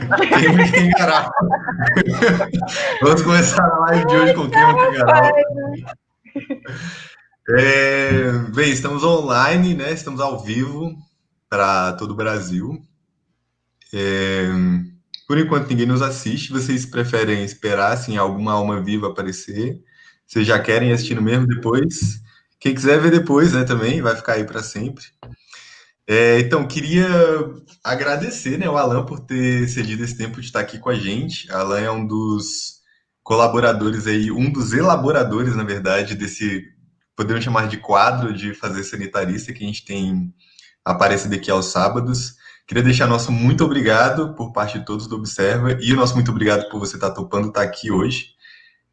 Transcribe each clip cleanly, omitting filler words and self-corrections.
Queima quem enganar. Vamos começar a live de hoje com queima quem enganar. Bem, estamos online, né? Estamos ao vivo para todo o Brasil. Por enquanto ninguém nos assiste. Vocês preferem esperar assim, alguma alma viva aparecer? Vocês já querem assistindo mesmo depois? Quem quiser ver depois, né, também vai ficar aí para sempre. Então, queria agradecer, né, o Alan por ter cedido esse tempo de estar aqui com a gente. Alan é um dos colaboradores aí, um dos elaboradores, na verdade, desse, podemos chamar de quadro de fazer sanitarista que a gente tem aparecido aqui aos sábados. Queria deixar nosso muito obrigado por parte de todos do Observa e o nosso muito obrigado por você estar topando estar aqui hoje.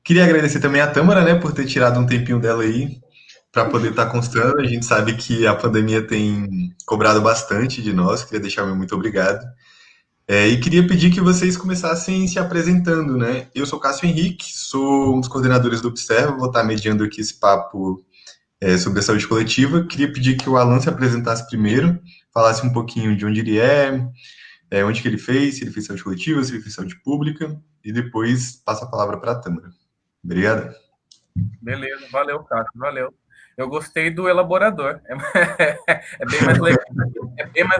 Queria agradecer também a Tâmara, né, por ter tirado um tempinho dela aí para poder estar constando. A gente sabe que a pandemia tem cobrado bastante de nós. Queria deixar meu muito obrigado. E queria pedir que vocês começassem se apresentando, né? Eu sou Cássio Henrique, sou um dos coordenadores do Observa, vou estar mediando aqui esse papo sobre a saúde coletiva. Queria pedir que o Alan se apresentasse primeiro, falasse um pouquinho de onde ele onde que ele fez, se ele fez saúde coletiva, se ele fez saúde pública, e depois passa a palavra para a Tâmara. Obrigado. Beleza, valeu, Cássio, valeu. Eu gostei do elaborador. É bem mais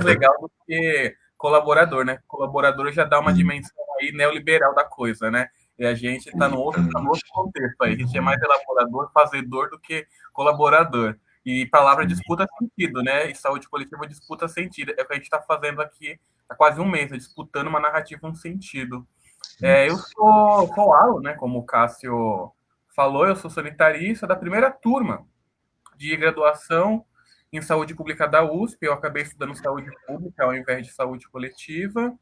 legal, do que colaborador, né? Colaborador já dá uma dimensão aí neoliberal da coisa, né? E a gente está no outro contexto aí. A gente é mais elaborador, fazedor do que colaborador. E palavra disputa sentido, né? E saúde coletiva disputa sentido. É o que a gente está fazendo aqui há quase um mês, disputando uma narrativa, um sentido. Eu sou Alan, né? Como o Cássio falou, eu sou sanitarista da primeira turma de graduação em saúde pública da USP. Eu acabei estudando saúde pública ao invés de saúde coletiva.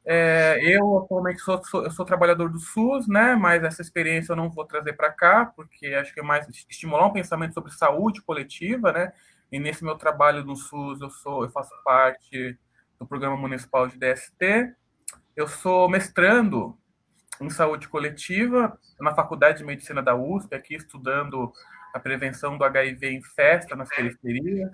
Eu atualmente eu sou trabalhador do SUS, né? Mas essa experiência eu não vou trazer para cá, porque acho que é mais estimular um pensamento sobre saúde coletiva, né? E nesse meu trabalho no SUS eu faço parte do programa municipal de DST. Eu sou mestrando em saúde coletiva na Faculdade de Medicina da USP, aqui estudando a prevenção do HIV em festa nas periferias.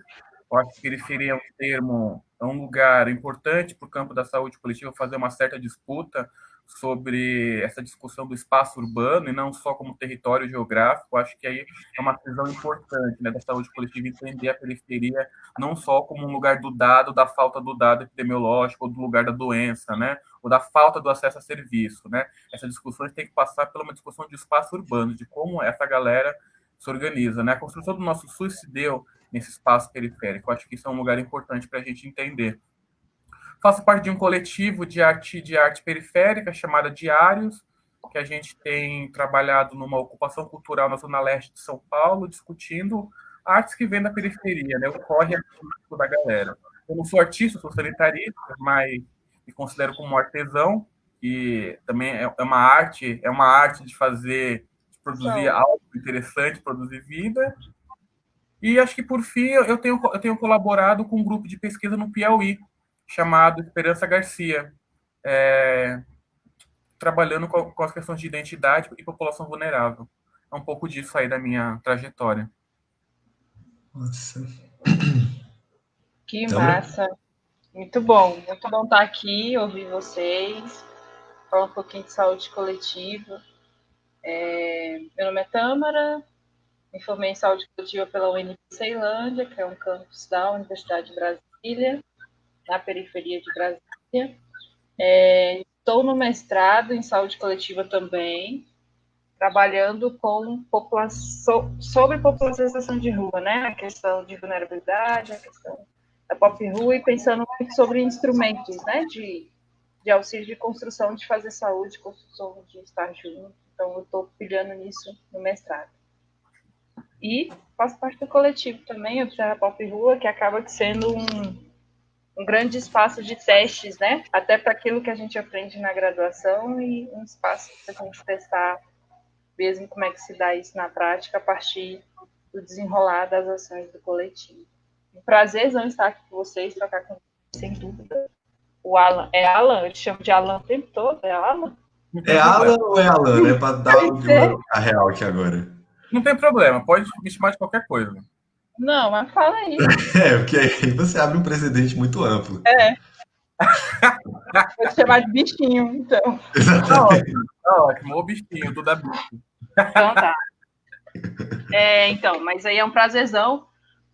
Eu acho que periferia é um termo, é um lugar importante para o campo da saúde coletiva fazer uma certa disputa sobre essa discussão do espaço urbano e não só como território geográfico. Eu acho que aí é uma visão importante, né, da saúde coletiva, entender a periferia não só como um lugar do dado, da falta do dado epidemiológico, ou do lugar da doença, né, ou da falta do acesso a serviço, né. Essa discussão tem que passar por uma discussão de espaço urbano, de como essa galera se organiza, né. A construção do nosso SUS se deu nesse espaço periférico. Eu acho que isso é um lugar importante para a gente entender. Faço parte de um coletivo de arte periférica chamada Diários, que a gente tem trabalhado numa ocupação cultural na zona leste de São Paulo, discutindo artes que vêm da periferia, né, o corre artístico da galera. Eu não sou artista, sou sanitarista, mas me considero como um artesão, que também é uma arte de fazer, de produzir algo interessante, produzir vida. E acho que, por fim, eu tenho colaborado com um grupo de pesquisa no Piauí, chamado Esperança Garcia, trabalhando com as questões de identidade e população vulnerável. É um pouco disso aí da minha trajetória. Nossa. Que massa. Muito bom estar aqui, ouvir vocês, falar um pouquinho de saúde coletiva. Meu nome é Tâmara, me formei em saúde coletiva pela UNB Ceilândia, que é um campus da Universidade de Brasília, na periferia de Brasília. Estou no mestrado em saúde coletiva também, trabalhando com sobre população em situação de rua, né? A questão de vulnerabilidade, a questão da pop rua, e pensando muito sobre instrumentos, né? De auxílio de construção, de fazer saúde, construção de estar junto. Então, eu estou pilhando nisso no mestrado. E faço parte do coletivo também, Observa Pop Rua, que acaba sendo um grande espaço de testes, né? Até para aquilo que a gente aprende na graduação, e um espaço para a gente testar mesmo como é que se dá isso na prática a partir do desenrolar das ações do coletivo. Um prazerzão estar aqui com vocês, trocar com vocês, sem dúvida. O Alan, Alan? Eu te chamo de Alan o tempo todo, é Alan? É Alan ou é Alan, né? Para dar a real aqui agora. Não tem problema, pode me chamar de qualquer coisa. Não, mas fala aí. Porque aí você abre um precedente muito amplo. Vou te chamar de bichinho, então. Tá ótimo, o bichinho, tudo é bicho. Então tá. Então, mas aí é um prazerzão.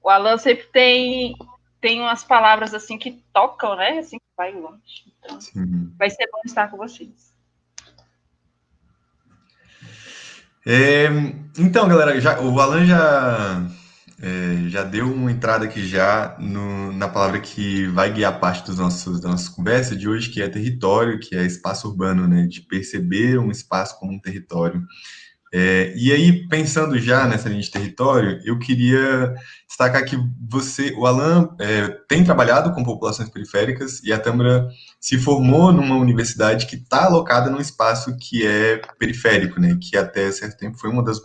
O Alan sempre tem umas palavras assim que tocam, né? Assim que vai longe. Então, Sim. vai ser bom estar com vocês. Então, galera, o Alan já deu uma entrada aqui já na palavra que vai guiar parte da nossa conversa de hoje, que é território, que é espaço urbano, né? De perceber um espaço como um território. E aí, pensando já nessa linha de território, eu queria destacar que o Alan, tem trabalhado com populações periféricas e a Tâmara se formou numa universidade que está alocada num espaço que é periférico, né? Que até certo tempo foi é uma das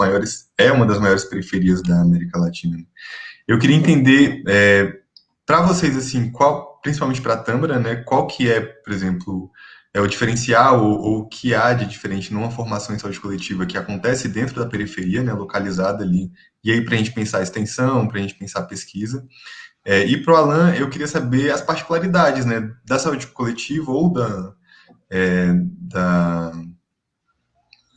maiores periferias da América Latina. Eu queria entender, para vocês, assim, principalmente para a Tâmara, né? Qual que é, por exemplo, o diferencial ou o que há de diferente numa formação em saúde coletiva que acontece dentro da periferia, né, localizada ali, e aí para a gente pensar extensão, para a gente pensar pesquisa. E para o Alan, eu queria saber as particularidades, né, da saúde coletiva ou da,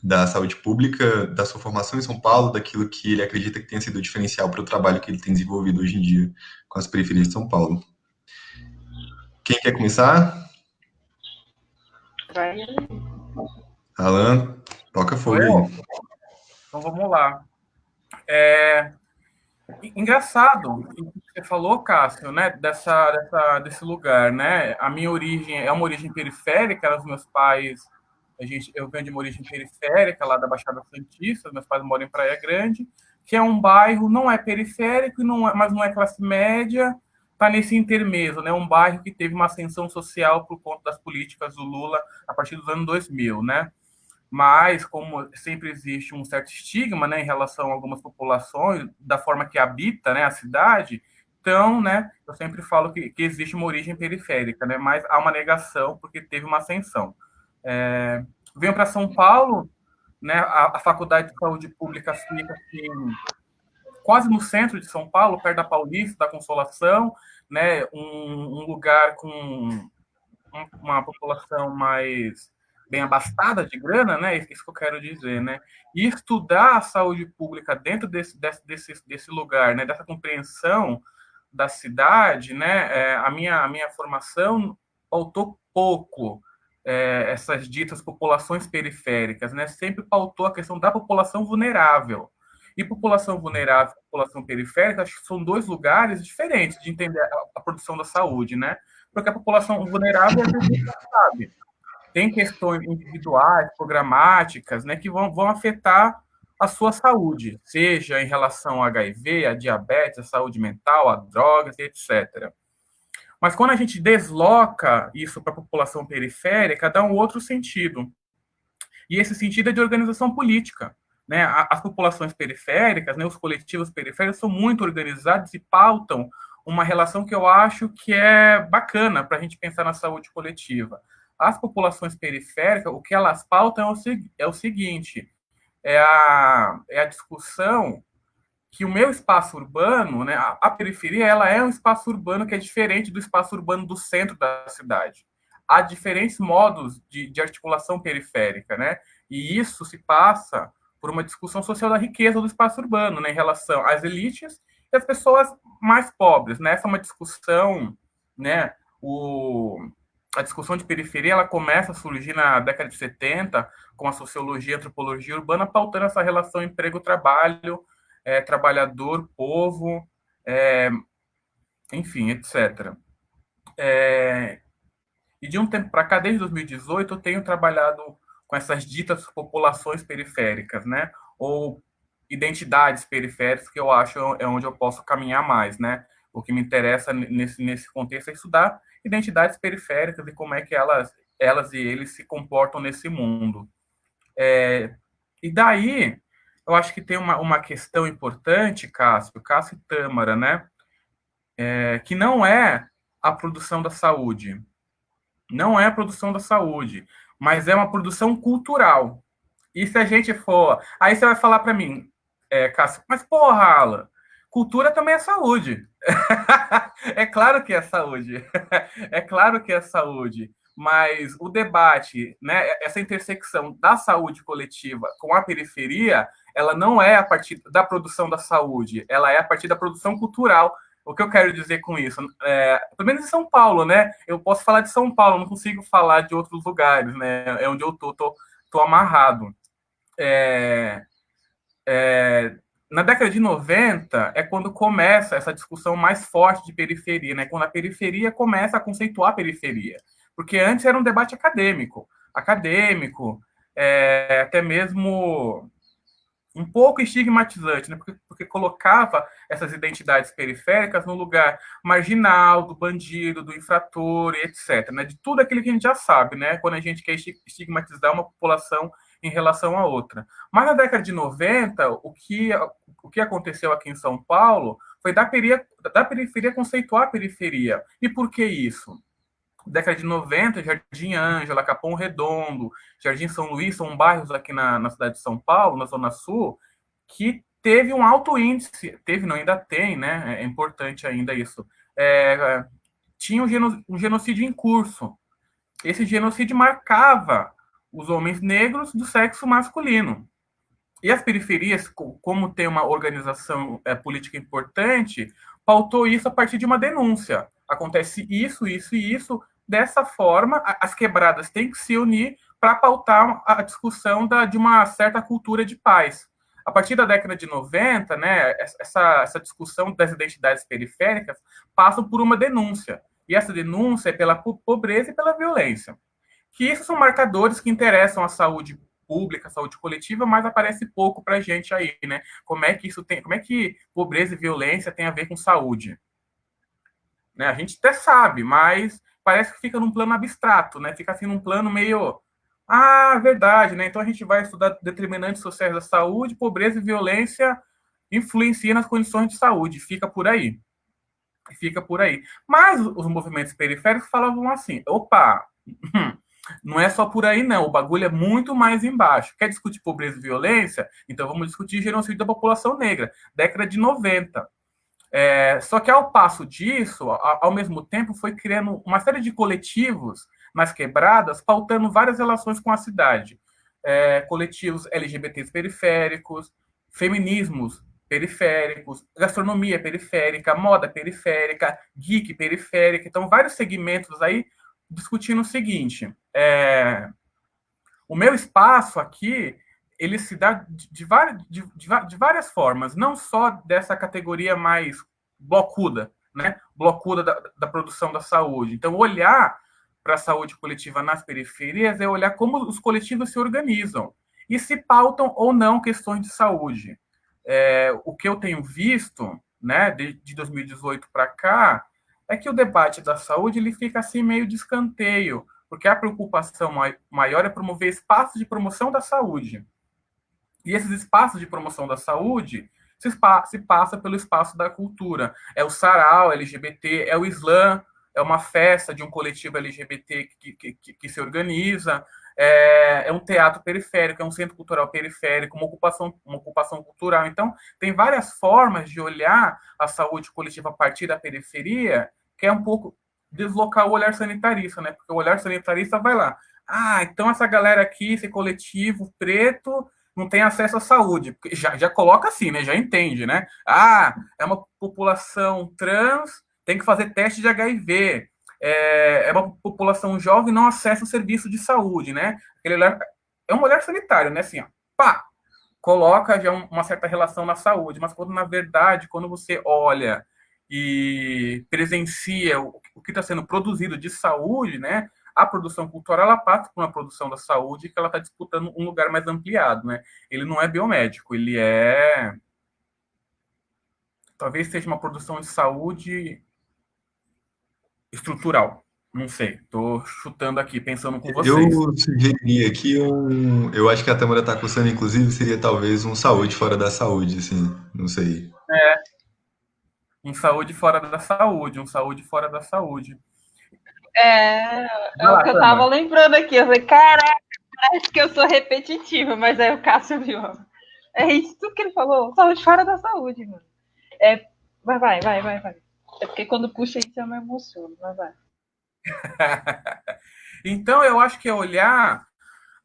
da saúde pública, da sua formação em São Paulo, daquilo que ele acredita que tenha sido diferencial para o trabalho que ele tem desenvolvido hoje em dia com as periferias de São Paulo. Quem quer começar? Vai. Alan, toca fogo aí. Então vamos lá. Engraçado o que você falou, Cássio, né? Desse lugar, né? A minha origem é uma origem periférica, os meus pais. Eu venho de uma origem periférica, lá da Baixada Santista, meus pais moram em Praia Grande, que é um bairro, não é periférico, mas não é classe média, está nesse intermêdio, né? Um bairro que teve uma ascensão social por conta das políticas do Lula a partir dos anos 2000, né? Mas, como sempre existe um certo estigma, né, em relação a algumas populações, da forma que habita, né, a cidade, então, né, eu sempre falo que existe uma origem periférica, né, mas há uma negação porque teve uma ascensão. Venho para São Paulo, né, a Faculdade de Saúde Pública fica assim, quase no centro de São Paulo, perto da Paulista, da Consolação, né, um lugar com uma população mais bem abastada de grana, né? Isso que eu quero dizer, né? E estudar a saúde pública dentro desse lugar, né? Dessa compreensão da cidade, né? A minha formação pautou pouco essas ditas populações periféricas, né? Sempre pautou a questão da população vulnerável. E população vulnerável e população periférica acho que são dois lugares diferentes de entender a produção da saúde, né? Porque a população vulnerável, a gente sabe, tem questões individuais, programáticas, né, que vão afetar a sua saúde, seja em relação a HIV, a diabetes, a saúde mental, a drogas, etc. Mas quando a gente desloca isso para a população periférica, dá um outro sentido. E esse sentido é de organização política. Né? As populações periféricas, né, os coletivos periféricos são muito organizados e pautam uma relação que eu acho que é bacana para a gente pensar na saúde coletiva. As populações periféricas, o que elas pautam é o seguinte, é a discussão que o meu espaço urbano, né, a periferia, ela é um espaço urbano que é diferente do espaço urbano do centro da cidade. Há diferentes modos de articulação periférica, né? E isso se passa por uma discussão social da riqueza do espaço urbano, né, em relação às elites e às pessoas mais pobres, né? Essa é uma discussão, né? A discussão de periferia ela começa a surgir na década de 70 com a sociologia e a antropologia urbana pautando essa relação emprego-trabalho, trabalhador, povo, enfim, etc. E de um tempo para cá, desde 2018, eu tenho trabalhado com essas ditas populações periféricas, né? Ou identidades periféricas, que eu acho é onde eu posso caminhar mais, né? O que me interessa nesse contexto é estudar identidades periféricas e como é que elas e eles se comportam nesse mundo. E daí, eu acho que tem uma questão importante, Cássio e Tâmara, né? Que não é a produção da saúde. Não é a produção da saúde, mas é uma produção cultural. E se a gente for... Aí você vai falar para mim, Cássio, mas porra, Alan, Cultura também é saúde. É claro que é saúde. É claro que é saúde. Mas o debate, né, essa intersecção da saúde coletiva com a periferia, ela não é a partir da produção da saúde, ela é a partir da produção cultural. O que eu quero dizer com isso? Pelo menos em São Paulo, né? Eu posso falar de São Paulo, não consigo falar de outros lugares, né? É onde eu tô amarrado. É, na década de 90 é quando começa essa discussão mais forte de periferia, né? Quando a periferia começa a conceituar a periferia. Porque antes era um debate acadêmico, até mesmo um pouco estigmatizante, né? Porque colocava essas identidades periféricas no lugar marginal, do bandido, do infrator, etc. Né? De tudo aquilo que a gente já sabe, né? Quando a gente quer estigmatizar uma população em relação a outra. Mas na década de 90, o que aconteceu aqui em São Paulo foi da periferia conceituar a periferia. E por que isso? Década de 90, Jardim Ângela, Capão Redondo, Jardim São Luís, são bairros aqui na cidade de São Paulo, na Zona Sul, que teve um alto índice, teve, não, ainda tem, né? É importante ainda isso. Tinha um genocídio em curso. Esse genocídio marcava os homens negros do sexo masculino. E as periferias, como tem uma organização política importante, pautou isso a partir de uma denúncia. Acontece isso, isso e isso. Dessa forma, as quebradas têm que se unir para pautar a discussão de uma certa cultura de paz. A partir da década de 90, né, essa discussão das identidades periféricas passa por uma denúncia. E essa denúncia é pela pobreza e pela violência. Que isso são marcadores que interessam a saúde pública, saúde coletiva, mas aparece pouco para a gente aí, né? Como é que pobreza e violência tem a ver com saúde? Né? A gente até sabe, mas parece que fica num plano abstrato, né? Fica assim num plano meio verdade, né? Então a gente vai estudar determinantes sociais da saúde, pobreza e violência influenciam nas condições de saúde, fica por aí. Mas os movimentos periféricos falavam assim: opa, não é só por aí, não. O bagulho é muito mais embaixo. Quer discutir pobreza e violência? Então vamos discutir genocídio da população negra. Década de 90. Só que ao passo disso, ao mesmo tempo, foi criando uma série de coletivos nas quebradas, pautando várias relações com a cidade. Coletivos LGBTs periféricos, feminismos periféricos, gastronomia periférica, moda periférica, geek periférica. Então, vários segmentos aí discutindo o seguinte: o meu espaço aqui ele se dá de várias formas, não só dessa categoria mais blocuda, né? Blocuda da produção da saúde. Então, olhar para a saúde coletiva nas periferias é olhar como os coletivos se organizam e se pautam ou não questões de saúde. O que eu tenho visto, né, de 2018 para cá, é que o debate da saúde ele fica assim meio de escanteio, porque a preocupação maior é promover espaços de promoção da saúde. E esses espaços de promoção da saúde se passa pelo espaço da cultura. É o sarau LGBT, é o slam, é uma festa de um coletivo LGBT que se organiza, é um teatro periférico, é um centro cultural periférico, uma ocupação cultural. Então, tem várias formas de olhar a saúde coletiva a partir da periferia, que é um pouco deslocar o olhar sanitarista, né? Porque o olhar sanitarista vai lá. Então essa galera aqui, esse coletivo preto, não tem acesso à saúde. Porque já coloca assim, né? Já entende, né? É uma população trans, tem que fazer teste de HIV. É uma população jovem, não acessa o serviço de saúde, né? É um olhar sanitário, né? Assim, ó, pá, coloca já uma certa relação na saúde, mas quando, na verdade, quando você olha e presencia o que está sendo produzido de saúde, né? A produção cultural ela passa por uma produção da saúde que ela está disputando um lugar mais ampliado, né? Ele não é biomédico, ele talvez seja uma produção de saúde estrutural. Não sei, estou chutando aqui, pensando com vocês. Eu sugeriria aqui eu acho que a Tamara está coçando, inclusive, seria talvez um saúde fora da saúde, assim, não sei. Um saúde fora da saúde, um saúde fora da saúde. É o que eu tava lembrando aqui. Eu falei, caraca, parece que eu sou repetitiva, mas aí o Cássio viu. É isso tudo que ele falou, saúde fora da saúde, mano. Vai. É porque quando puxa isso eu me emociono, mas vai. Então, eu acho que é olhar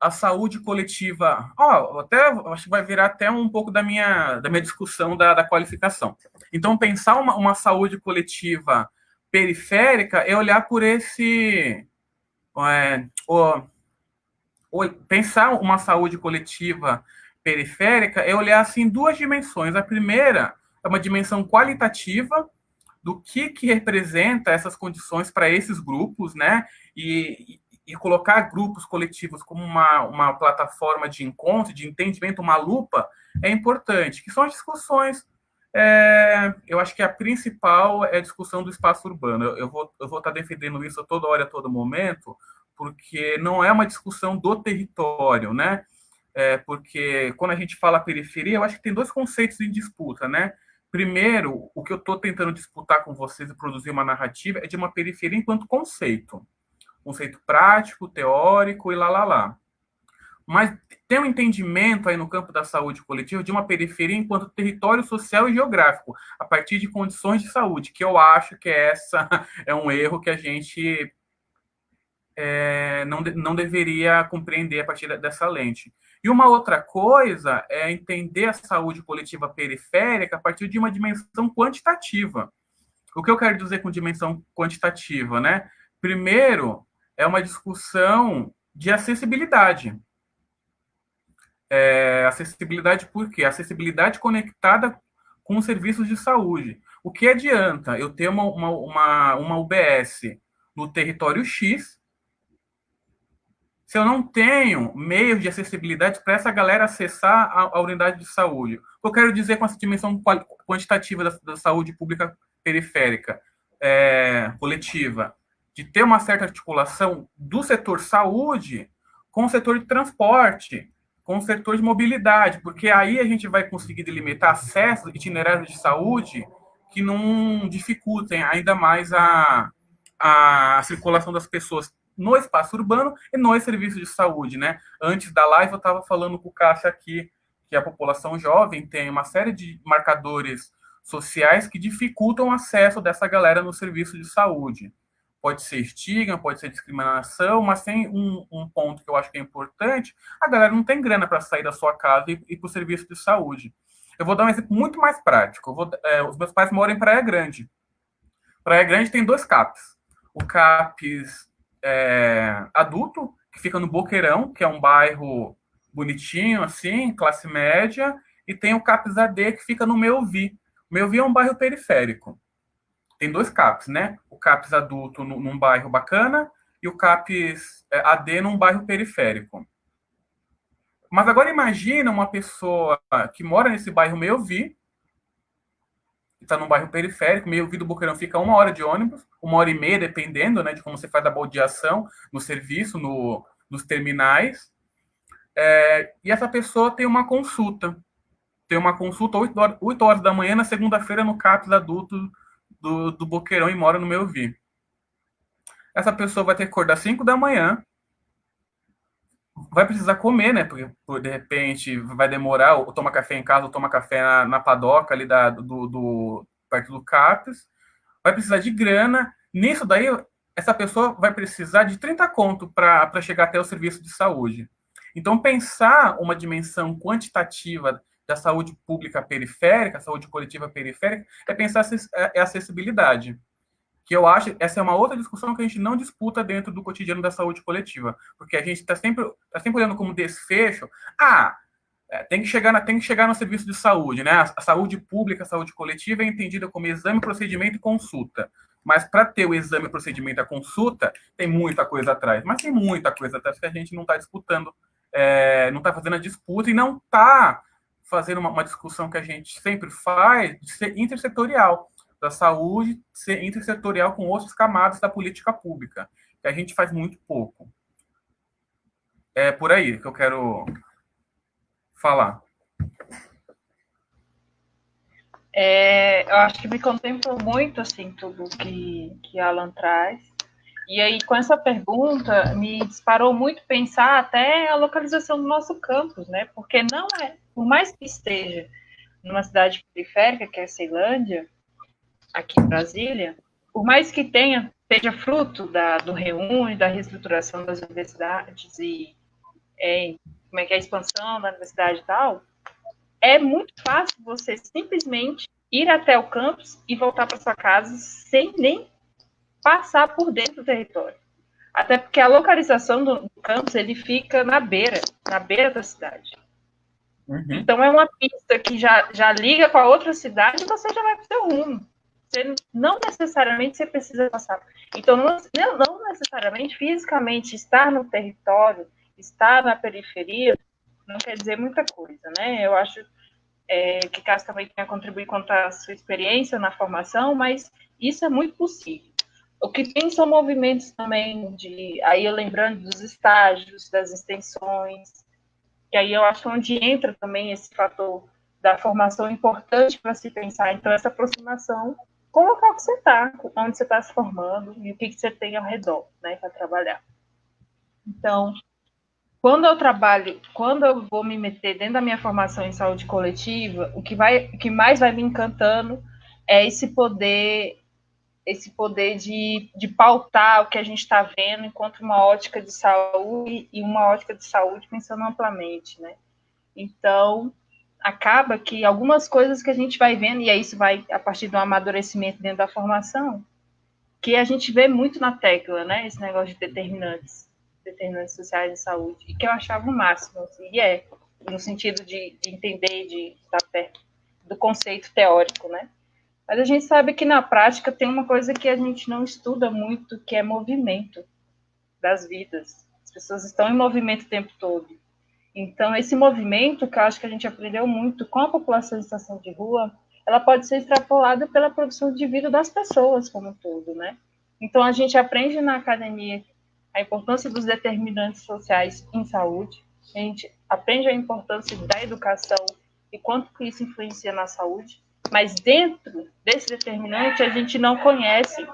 a saúde coletiva. Até acho que vai virar até um pouco da minha discussão da qualificação. Então, pensar uma saúde coletiva periférica é olhar por esse. É, pensar uma saúde coletiva periférica é olhar assim duas dimensões. A primeira é uma dimensão qualitativa do que representa essas condições para esses grupos, né? E colocar grupos coletivos como uma plataforma de encontro, de entendimento, uma lupa, é importante, que são as discussões. Eu acho que a principal é a discussão do espaço urbano. Eu vou estar defendendo isso a toda hora, a todo momento, porque não é uma discussão do território, né? Porque quando a gente fala periferia, eu acho que tem dois conceitos em disputa, né? Primeiro, o que eu estou tentando disputar com vocês e produzir uma narrativa é de uma periferia enquanto conceito. Conceito prático, teórico e lá. Mas tem um entendimento aí no campo da saúde coletiva de uma periferia enquanto território social e geográfico, a partir de condições de saúde, que eu acho que essa é um erro que a gente não deveria compreender a partir dessa lente. E uma outra coisa é entender a saúde coletiva periférica a partir de uma dimensão quantitativa. O que eu quero dizer com dimensão quantitativa, né? Primeiro, é uma discussão de acessibilidade. Acessibilidade por quê? Acessibilidade conectada com os serviços de saúde. O que adianta eu ter uma UBS no território X se eu não tenho meios de acessibilidade para essa galera acessar a unidade de saúde? O que eu quero dizer com essa dimensão quantitativa da saúde pública periférica, coletiva, de ter uma certa articulação do setor saúde com o setor de transporte, com o setor de mobilidade, porque aí a gente vai conseguir delimitar acessos itinerários de saúde que não dificultem ainda mais a circulação das pessoas no espaço urbano e nos serviços de saúde, né? Antes da live eu estava falando com o Cássio aqui que a população jovem tem uma série de marcadores sociais que dificultam o acesso dessa galera no serviço de saúde. Pode ser estigma, pode ser discriminação, mas tem um ponto que eu acho que é importante: a galera não tem grana para sair da sua casa e ir para o serviço de saúde. Eu vou dar um exemplo muito mais prático. Os meus pais moram em Praia Grande. Praia Grande tem dois CAPs. O CAPs adulto, que fica no Boqueirão, que é um bairro bonitinho, assim, classe média, e tem o CAPs AD, que fica no Meovi. O Meovi é um bairro periférico. Tem dois CAPs, né? O CAPs adulto num bairro bacana e o CAPs AD num bairro periférico. Mas agora imagina uma pessoa que mora nesse bairro Meovi, está num bairro periférico, Meovi do Boqueirão fica 1 hora de ônibus, 1 hora e meia, dependendo, né, de como você faz a baldeação no serviço, nos terminais. E essa pessoa tem uma consulta. Tem uma consulta 8 horas da manhã, na segunda-feira, no CAPs adulto do Boqueirão e mora no Meovi. Essa pessoa vai ter que acordar 5 da manhã, vai precisar comer, né? Porque de repente vai demorar, ou toma café em casa, ou toma café na padoca ali perto do CAPES. Vai precisar de grana. Nisso daí, essa pessoa vai precisar de 30 conto para chegar até o serviço de saúde. Então, pensar uma dimensão quantitativa da saúde pública periférica, saúde coletiva periférica, é pensar a acessibilidade. Que eu acho, essa é uma outra discussão que a gente não disputa dentro do cotidiano da saúde coletiva, porque a gente está sempre olhando como desfecho, tem que chegar no serviço de saúde, né? A saúde pública, a saúde coletiva é entendida como exame, procedimento e consulta. Mas para ter o exame, procedimento e a consulta, tem muita coisa atrás. Mas tem muita coisa atrás que a gente não está disputando, não está fazendo a disputa e não está fazendo uma discussão que a gente sempre faz de ser intersetorial, da saúde ser intersetorial com outras camadas da política pública, que a gente faz muito pouco. É por aí que eu quero falar. Eu acho que me contempla muito, assim, tudo que Alan traz. E aí, com essa pergunta, me disparou muito pensar até a localização do nosso campus, né? Porque não é, por mais que esteja numa cidade periférica, que é Ceilândia, aqui em Brasília, por mais que seja fruto do reúne, da reestruturação das universidades e como é que é a expansão da universidade e tal, é muito fácil você simplesmente ir até o campus e voltar para sua casa sem nem passar por dentro do território. Até porque a localização do campus, ele fica na beira da cidade. Uhum. Então é uma pista que já liga com a outra cidade e você já vai para o seu rumo. Não necessariamente você precisa passar. Então, não necessariamente fisicamente estar no território, estar na periferia, não quer dizer muita coisa, né? Eu acho que Cássio também tem a contribuir quanto à sua experiência na formação, mas isso é muito possível. O que tem são movimentos também aí eu lembrando dos estágios, das extensões, que aí eu acho onde entra também esse fator da formação importante para se pensar. Então, essa aproximação com o local que você está, onde você está se formando e o que você tem ao redor, né, para trabalhar. Então, quando eu vou me meter dentro da minha formação em saúde coletiva, o que mais vai me encantando é esse poder de pautar o que a gente está vendo enquanto uma ótica de saúde e uma ótica de saúde pensando amplamente, né? Então, acaba que algumas coisas que a gente vai vendo, e aí isso vai a partir do amadurecimento dentro da formação, que a gente vê muito na tecla, né? Esse negócio de determinantes sociais de saúde, e que eu achava o máximo, assim, no sentido de entender, de estar perto do conceito teórico, né? Mas a gente sabe que na prática tem uma coisa que a gente não estuda muito, que é movimento das vidas. As pessoas estão em movimento o tempo todo. Então, esse movimento, que eu acho que a gente aprendeu muito com a população em situação de rua, ela pode ser extrapolada pela produção de vida das pessoas como um todo, né? Então, a gente aprende na academia a importância dos determinantes sociais em saúde, a gente aprende a importância da educação e quanto que isso influencia na saúde, mas dentro desse determinante a gente não conhece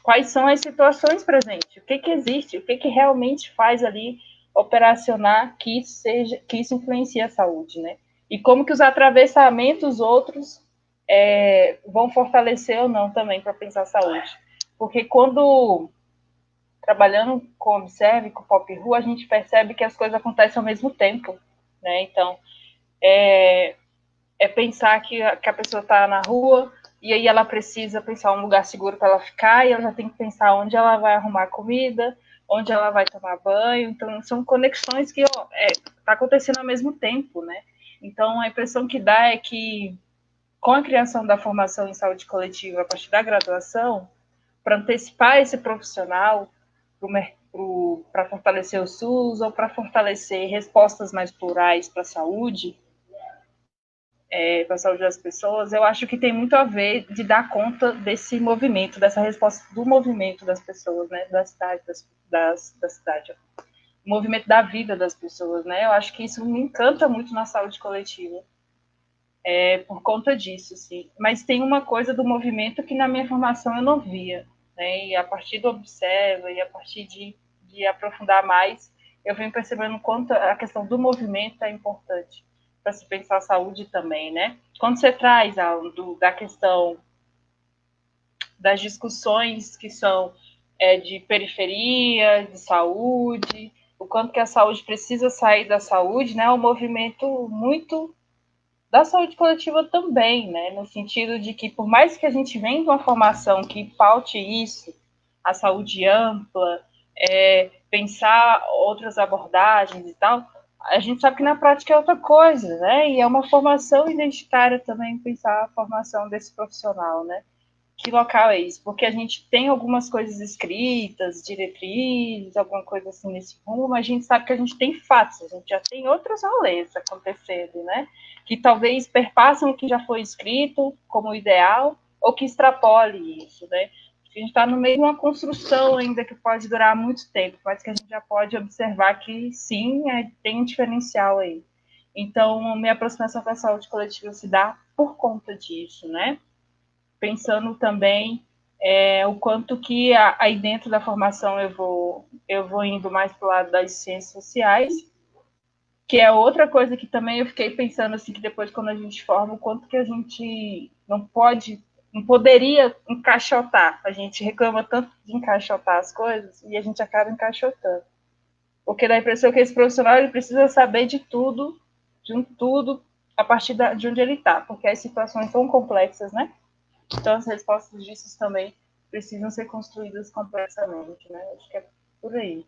quais são as situações presentes, o que existe, o que realmente faz ali operacionar que isso influencia a saúde, né? E como que os atravessamentos outros vão fortalecer ou não também para pensar a saúde. Porque quando trabalhando com o Observe, com o Pop Rua, a gente percebe que as coisas acontecem ao mesmo tempo, né? Então, pensar que a pessoa está na rua e aí ela precisa pensar um lugar seguro para ela ficar e ela já tem que pensar onde ela vai arrumar comida, onde ela vai tomar banho. Então, são conexões que está acontecendo ao mesmo tempo, né? Então, a impressão que dá é que, com a criação da formação em saúde coletiva a partir da graduação, para antecipar esse profissional para fortalecer o SUS ou para fortalecer respostas mais plurais para a saúde das pessoas, eu acho que tem muito a ver de dar conta desse movimento, dessa resposta do movimento das pessoas, né, da cidade, da cidade, o movimento da vida das pessoas, né, eu acho que isso me encanta muito na saúde coletiva, por conta disso, sim. Mas tem uma coisa do movimento que na minha formação eu não via, né, e a partir do Observa e a partir de aprofundar mais, eu venho percebendo quanto a questão do movimento é importante para se pensar a saúde também, né? Quando você traz da questão das discussões que são de periferia, de saúde, o quanto que a saúde precisa sair da saúde, né? É um movimento muito da saúde coletiva também, né? No sentido de que, por mais que a gente venha de uma formação que paute isso, a saúde ampla, pensar outras abordagens e tal, a gente sabe que na prática é outra coisa, né? E é uma formação identitária também pensar a formação desse profissional, né? Que local é isso? Porque a gente tem algumas coisas escritas, diretrizes, alguma coisa assim nesse rumo, mas a gente sabe que a gente tem fatos, a gente já tem outros rolês acontecendo, né? Que talvez perpassam o que já foi escrito como ideal, ou que extrapole isso, né? A gente está no meio de uma construção ainda que pode durar muito tempo, mas que a gente já pode observar que sim, tem um diferencial aí. Então, minha aproximação com a saúde coletiva se dá por conta disso, né? Pensando também o quanto que aí dentro da formação eu vou indo mais para o lado das ciências sociais, que é outra coisa que também eu fiquei pensando assim, que depois quando a gente forma, o quanto que a gente não poderia encaixotar. A gente reclama tanto de encaixotar as coisas e a gente acaba encaixotando. Porque dá a impressão que esse profissional ele precisa saber de tudo a partir de onde ele está, porque as situações são complexas, né? Então as respostas disso também precisam ser construídas complexamente, né? Acho que é por aí.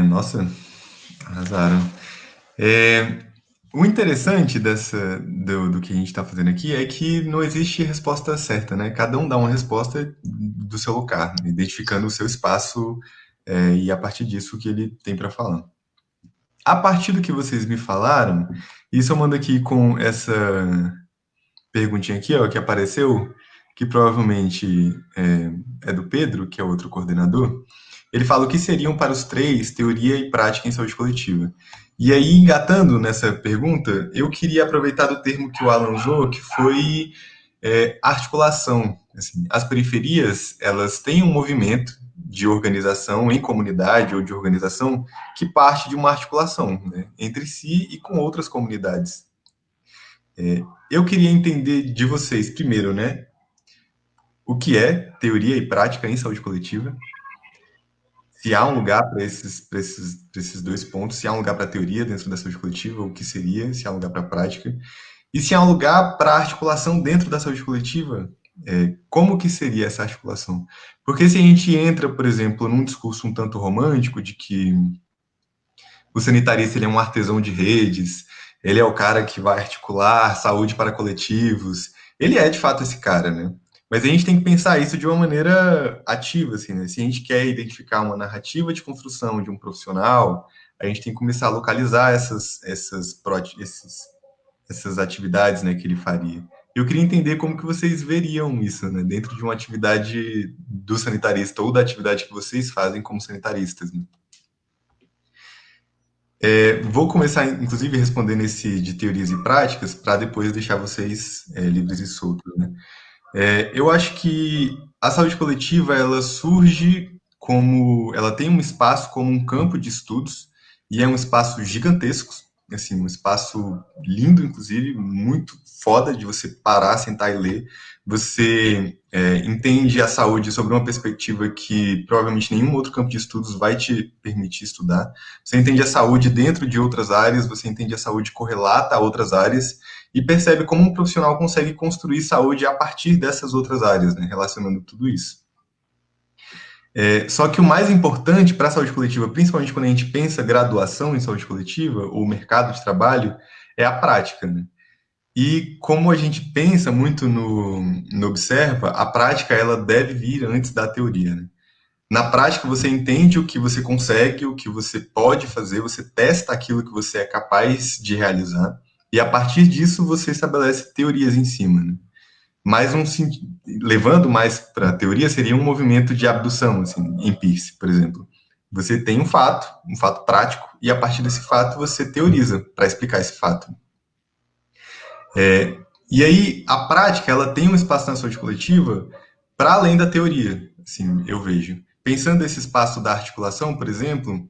Nossa, arrasaram. O interessante do que a gente está fazendo aqui é que não existe resposta certa, né? Cada um dá uma resposta do seu lugar, né? Identificando o seu espaço, e a partir disso o que ele tem para falar. A partir do que vocês me falaram, isso eu mando aqui com essa perguntinha aqui, ó, que apareceu, que provavelmente é do Pedro, que é o outro coordenador. Ele fala o que seriam para os três teoria e prática em saúde coletiva. E aí, engatando nessa pergunta, eu queria aproveitar do termo que o Alan usou, que foi articulação. Assim, as periferias, elas têm um movimento de organização em comunidade ou de organização que parte de uma articulação, né, entre si e com outras comunidades. Eu queria entender de vocês, primeiro, né, o que é teoria e prática em saúde coletiva, se há um lugar para esses dois pontos, se há um lugar para a teoria dentro da saúde coletiva, o que seria, se há um lugar para a prática, e se há um lugar para a articulação dentro da saúde coletiva, como que seria essa articulação? Porque se a gente entra, por exemplo, num discurso um tanto romântico de que o sanitarista ele é um artesão de redes, ele é o cara que vai articular saúde para coletivos, ele é de fato esse cara, né? Mas a gente tem que pensar isso de uma maneira ativa, assim, né? Se a gente quer identificar uma narrativa de construção de um profissional, a gente tem que começar a localizar essas atividades, né, que ele faria. Eu queria entender como que vocês veriam isso, né, dentro de uma atividade do sanitarista ou da atividade que vocês fazem como sanitaristas, né? Vou começar, inclusive, respondendo esse de teorias e práticas, para depois deixar vocês livres e soltos, né? Eu acho que a saúde coletiva ela surge como, ela tem um espaço como um campo de estudos e é um espaço gigantesco, assim, um espaço lindo, inclusive, muito foda de você parar, sentar e ler. Você entende a saúde sob uma perspectiva que provavelmente nenhum outro campo de estudos vai te permitir estudar. Você entende a saúde dentro de outras áreas, você entende a saúde correlata a outras áreas e percebe como um profissional consegue construir saúde a partir dessas outras áreas, né, relacionando tudo isso. Só que o mais importante para a saúde coletiva, principalmente quando a gente pensa graduação em saúde coletiva ou mercado de trabalho, é a prática, né? E como a gente pensa muito no Observa, a prática ela deve vir antes da teoria, né? Na prática, você entende o que você consegue, o que você pode fazer, você testa aquilo que você é capaz de realizar, e a partir disso você estabelece teorias em cima, né? Mas levando mais para a teoria, seria um movimento de abdução, assim, em Peirce, por exemplo. Você tem um fato prático, e a partir desse fato você teoriza para explicar esse fato. E aí, a prática, ela tem um espaço na saúde coletiva para além da teoria, assim, eu vejo. Pensando nesse espaço da articulação, por exemplo,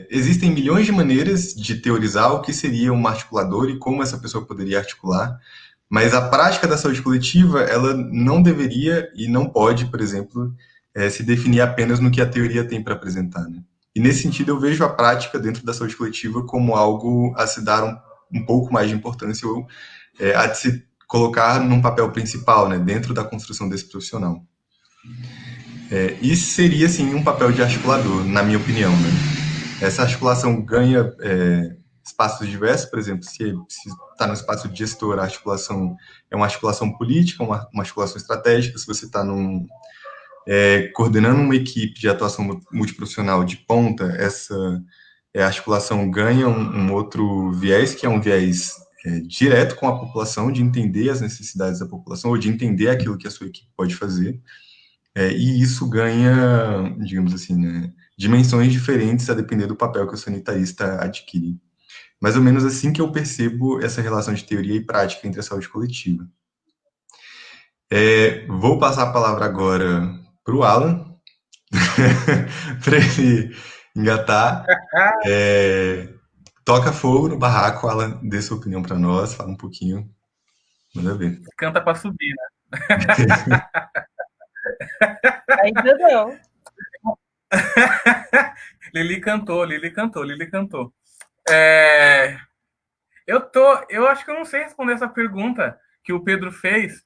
existem milhões de maneiras de teorizar o que seria um articulador e como essa pessoa poderia articular, mas a prática da saúde coletiva, ela não deveria e não pode, por exemplo, se definir apenas no que a teoria tem para apresentar, né? E nesse sentido, eu vejo a prática dentro da saúde coletiva como algo a se dar um pouco mais de importância ou a de se colocar num papel principal, né, dentro da construção desse profissional. Isso seria, sim, um papel de articulador, na minha opinião, né? Essa articulação ganha espaços diversos, por exemplo, se está no espaço de gestor, a articulação é uma articulação política, uma articulação estratégica. Se você está coordenando uma equipe de atuação multiprofissional de ponta, essa articulação ganha um outro viés, que é um viés direto com a população, de entender as necessidades da população, ou de entender aquilo que a sua equipe pode fazer, e isso ganha, digamos assim, né, dimensões diferentes a depender do papel que o sanitarista adquire. Mais ou menos assim que eu percebo essa relação de teoria e prática entre a saúde coletiva. Vou passar a palavra agora para o Alan. para ele engatar. É, toca fogo no barraco, Alan, dê sua opinião para nós, fala um pouquinho, manda ver. Canta para subir, né? Ainda não. Lili cantou, Lili cantou, Lili cantou. Eu acho que eu não sei responder essa pergunta que o Pedro fez,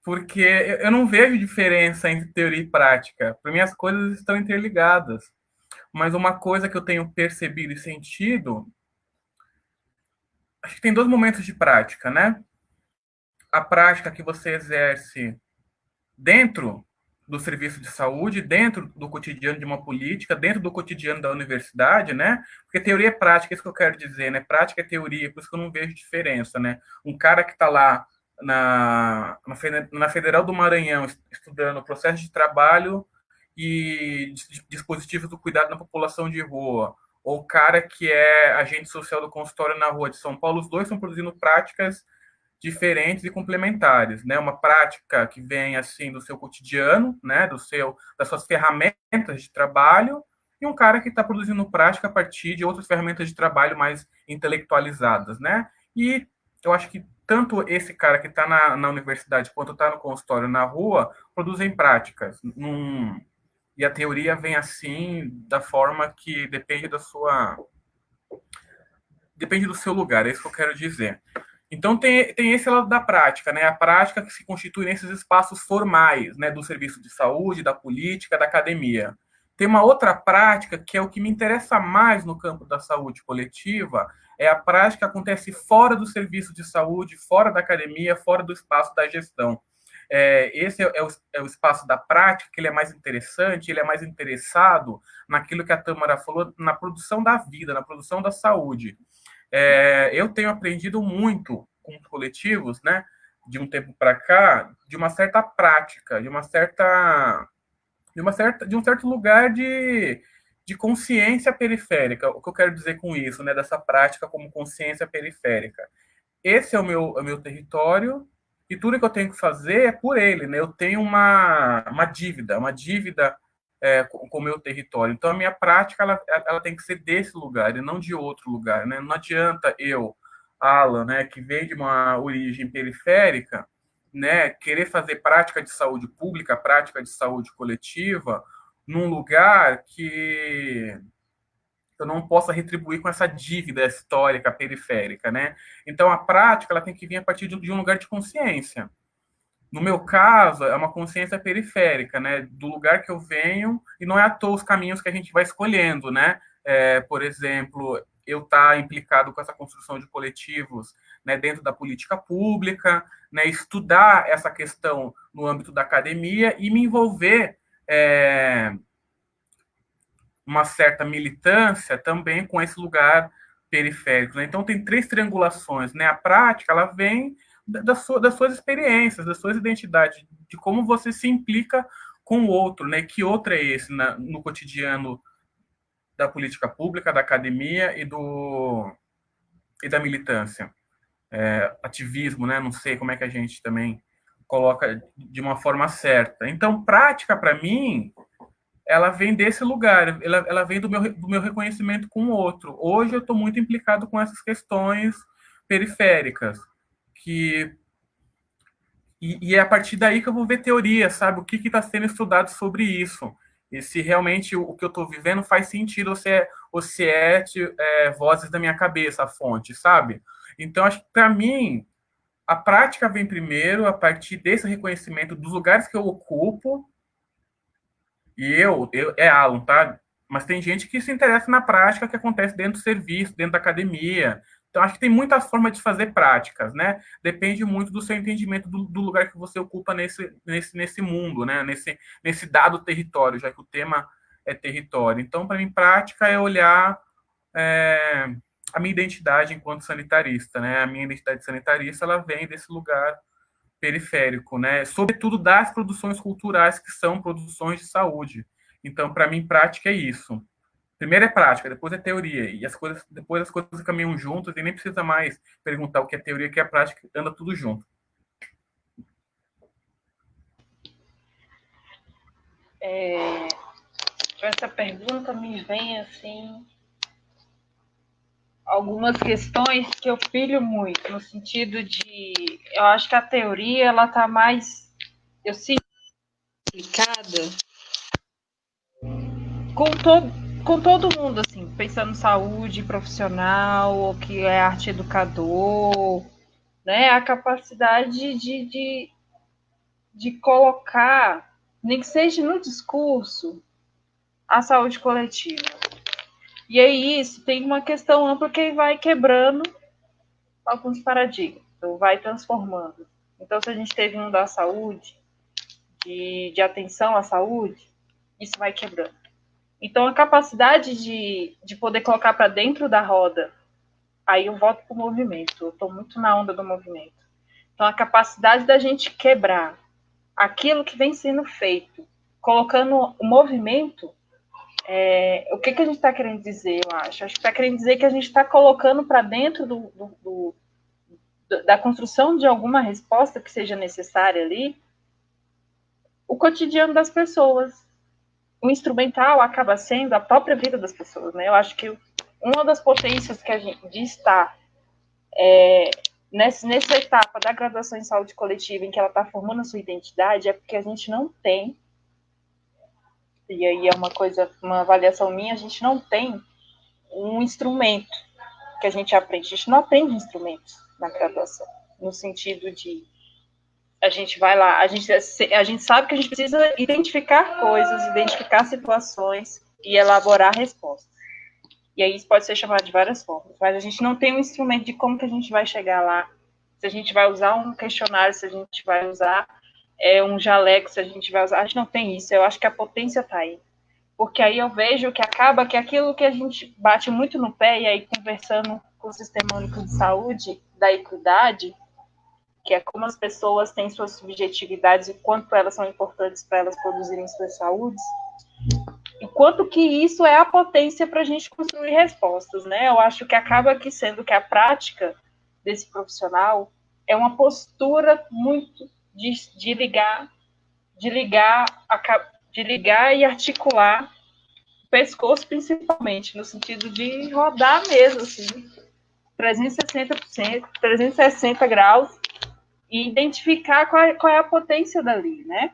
porque eu não vejo diferença entre teoria e prática. Para mim, as coisas estão interligadas. Mas uma coisa que eu tenho percebido e sentido, acho que tem dois momentos de prática, né? A prática que você exerce dentro do serviço de saúde, dentro do cotidiano de uma política, dentro do cotidiano da universidade, né? Porque teoria é prática, é isso que eu quero dizer, né? Prática é teoria, por isso que eu não vejo diferença, né? Um cara que está lá na Federal do Maranhão estudando o processo de trabalho e dispositivos do cuidado na população de rua, ou o cara que é agente social do consultório na rua de São Paulo, os dois estão produzindo práticas diferentes e complementares, né? Uma prática que vem assim do seu cotidiano, né? Das suas ferramentas de trabalho, e um cara que está produzindo prática a partir de outras ferramentas de trabalho mais intelectualizadas, né? E eu acho que tanto esse cara que está na universidade quanto está no consultório na rua produzem práticas. E a teoria vem assim da forma que depende do seu lugar, é isso que eu quero dizer. Então tem esse lado da prática, né? A prática que se constitui nesses espaços formais, né? Do serviço de saúde, da política, da academia. Tem uma outra prática que é o que me interessa mais no campo da saúde coletiva, é a prática que acontece fora do serviço de saúde, fora da academia, fora do espaço da gestão. Esse é o espaço da prática, que ele é mais interessante, ele é mais interessado naquilo que a Tâmara falou, na produção da vida, na produção da saúde. Eu tenho aprendido muito com os coletivos, né, de um tempo para cá, de uma certa prática, de um certo lugar de consciência periférica. O que eu quero dizer com isso, né, dessa prática como consciência periférica? Esse é o meu território e tudo que eu tenho que fazer é por ele, né? Eu tenho uma dívida com o meu território. Então, a minha prática ela tem que ser desse lugar e não de outro lugar, né? Não adianta eu, Alan, né, que vem de uma origem periférica, né, querer fazer prática de saúde pública, prática de saúde coletiva, num lugar que eu não possa retribuir com essa dívida histórica periférica, né? Então, a prática ela tem que vir a partir de um lugar de consciência. No meu caso, é uma consciência periférica, né? Do lugar que eu venho, e não é à toa os caminhos que a gente vai escolhendo, né? Por exemplo, eu estar implicado com essa construção de coletivos, né, dentro da política pública, né, estudar essa questão no âmbito da academia e me envolver uma certa militância também com esse lugar periférico, né? Então tem três triangulações, né? A prática ela vem das suas experiências, das suas identidades, de como você se implica com o outro, né? Que outro é esse no cotidiano da política pública, da academia e da militância, ativismo, né? Não sei como é que a gente também coloca de uma forma certa. Então, prática para mim ela vem desse lugar, ela vem do meu reconhecimento com o outro. Hoje eu estou muito implicado com essas questões periféricas, e é a partir daí que eu vou ver teoria, sabe? O que está sendo estudado sobre isso. E se realmente o que eu estou vivendo faz sentido, ou se vozes da minha cabeça a fonte, sabe? Então, acho que para mim, a prática vem primeiro, a partir desse reconhecimento dos lugares que eu ocupo. E é Alan, tá? Mas tem gente que se interessa na prática que acontece dentro do serviço, dentro da academia. Então, acho que tem muitas formas de fazer práticas, né? Depende muito do seu entendimento do lugar que você ocupa nesse mundo, né? Nesse dado território, já que o tema é território. Então, para mim, prática é olhar a minha identidade enquanto sanitarista, né? A minha identidade sanitarista, ela vem desse lugar periférico, né? Sobretudo das produções culturais que são produções de saúde. Então, para mim, prática é isso. Primeiro é prática, depois é teoria. E depois as coisas caminham juntas e nem precisa mais perguntar o que é teoria e o que é prática, anda tudo junto. essa pergunta me vem assim algumas questões que eu pilho muito, no sentido de, eu acho que a teoria ela tá mais, eu sinto, aplicada com todo mundo, assim, pensando em saúde profissional, ou que é arte educador, né? A capacidade de colocar, nem que seja no discurso, a saúde coletiva. E aí isso tem uma questão ampla que vai quebrando alguns paradigmas, então vai transformando. Então, se a gente teve um da saúde, de atenção à saúde, isso vai quebrando. Então, a capacidade de poder colocar para dentro da roda, aí eu volto para o movimento, eu estou muito na onda do movimento. Então, a capacidade da gente quebrar aquilo que vem sendo feito, colocando o movimento, o que a gente está querendo dizer, eu acho? Acho que está querendo dizer que a gente está colocando para dentro da construção de alguma resposta que seja necessária ali, o cotidiano das pessoas. O instrumental acaba sendo a própria vida das pessoas, né? Eu acho que uma das potências que a gente de estar nessa etapa da graduação em saúde coletiva, em que ela está formando a sua identidade, é porque a gente não tem, e aí é uma avaliação minha, a gente não tem um instrumento que a gente aprende. A gente não aprende instrumentos na graduação, no sentido de a gente vai lá, a gente sabe que a gente precisa identificar coisas, identificar situações e elaborar respostas. E aí isso pode ser chamado de várias formas, mas a gente não tem um instrumento de como que a gente vai chegar lá, se a gente vai usar um questionário, se a gente vai usar um jaleco, se a gente vai usar, a gente não tem isso, eu acho que a potência está aí. Porque aí eu vejo que acaba que aquilo que a gente bate muito no pé, e aí conversando com o Sistema Único de Saúde, da equidade, que é como as pessoas têm suas subjetividades e quanto elas são importantes para elas produzirem suas saúdes, e quanto que isso é a potência para a gente construir respostas, né? Eu acho que acaba aqui sendo que a prática desse profissional é uma postura muito de ligar e articular o pescoço, principalmente, no sentido de rodar mesmo, assim, 360 graus, e identificar qual é a potência dali, né?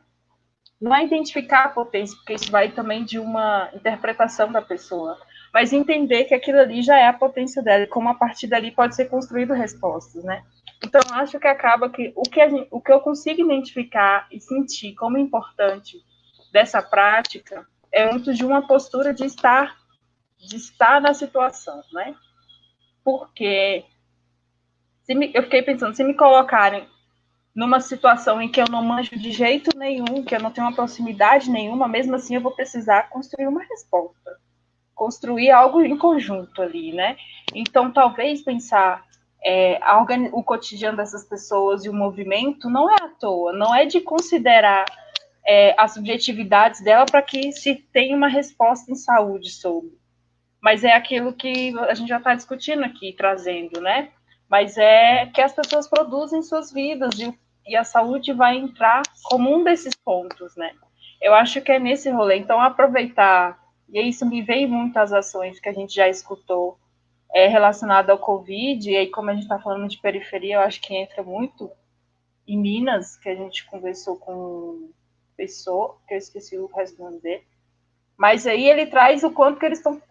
Não é identificar a potência, porque isso vai também de uma interpretação da pessoa, mas entender que aquilo ali já é a potência dela, e como a partir dali pode ser construído respostas, né? Então, acho que acaba que o que eu consigo identificar e sentir como importante dessa prática é muito de uma postura de estar na situação, né? Porque eu fiquei pensando, se me colocarem numa situação em que eu não manjo de jeito nenhum, que eu não tenho uma proximidade nenhuma, mesmo assim eu vou precisar construir uma resposta, construir algo em conjunto ali, né? Então, talvez pensar o cotidiano dessas pessoas e o movimento não é à toa, não é de considerar as subjetividades dela para que se tenha uma resposta em saúde sobre. Mas é aquilo que a gente já está discutindo aqui, trazendo, né? Mas é que as pessoas produzem suas vidas e a saúde vai entrar como um desses pontos, né? Eu acho que é nesse rolê. Então, aproveitar, e isso me veio muito as ações que a gente já escutou relacionado ao Covid, e aí como a gente está falando de periferia, eu acho que entra muito em Minas, que a gente conversou com pessoa, que eu esqueci o resto do nome dele, mas aí ele traz o quanto que eles estão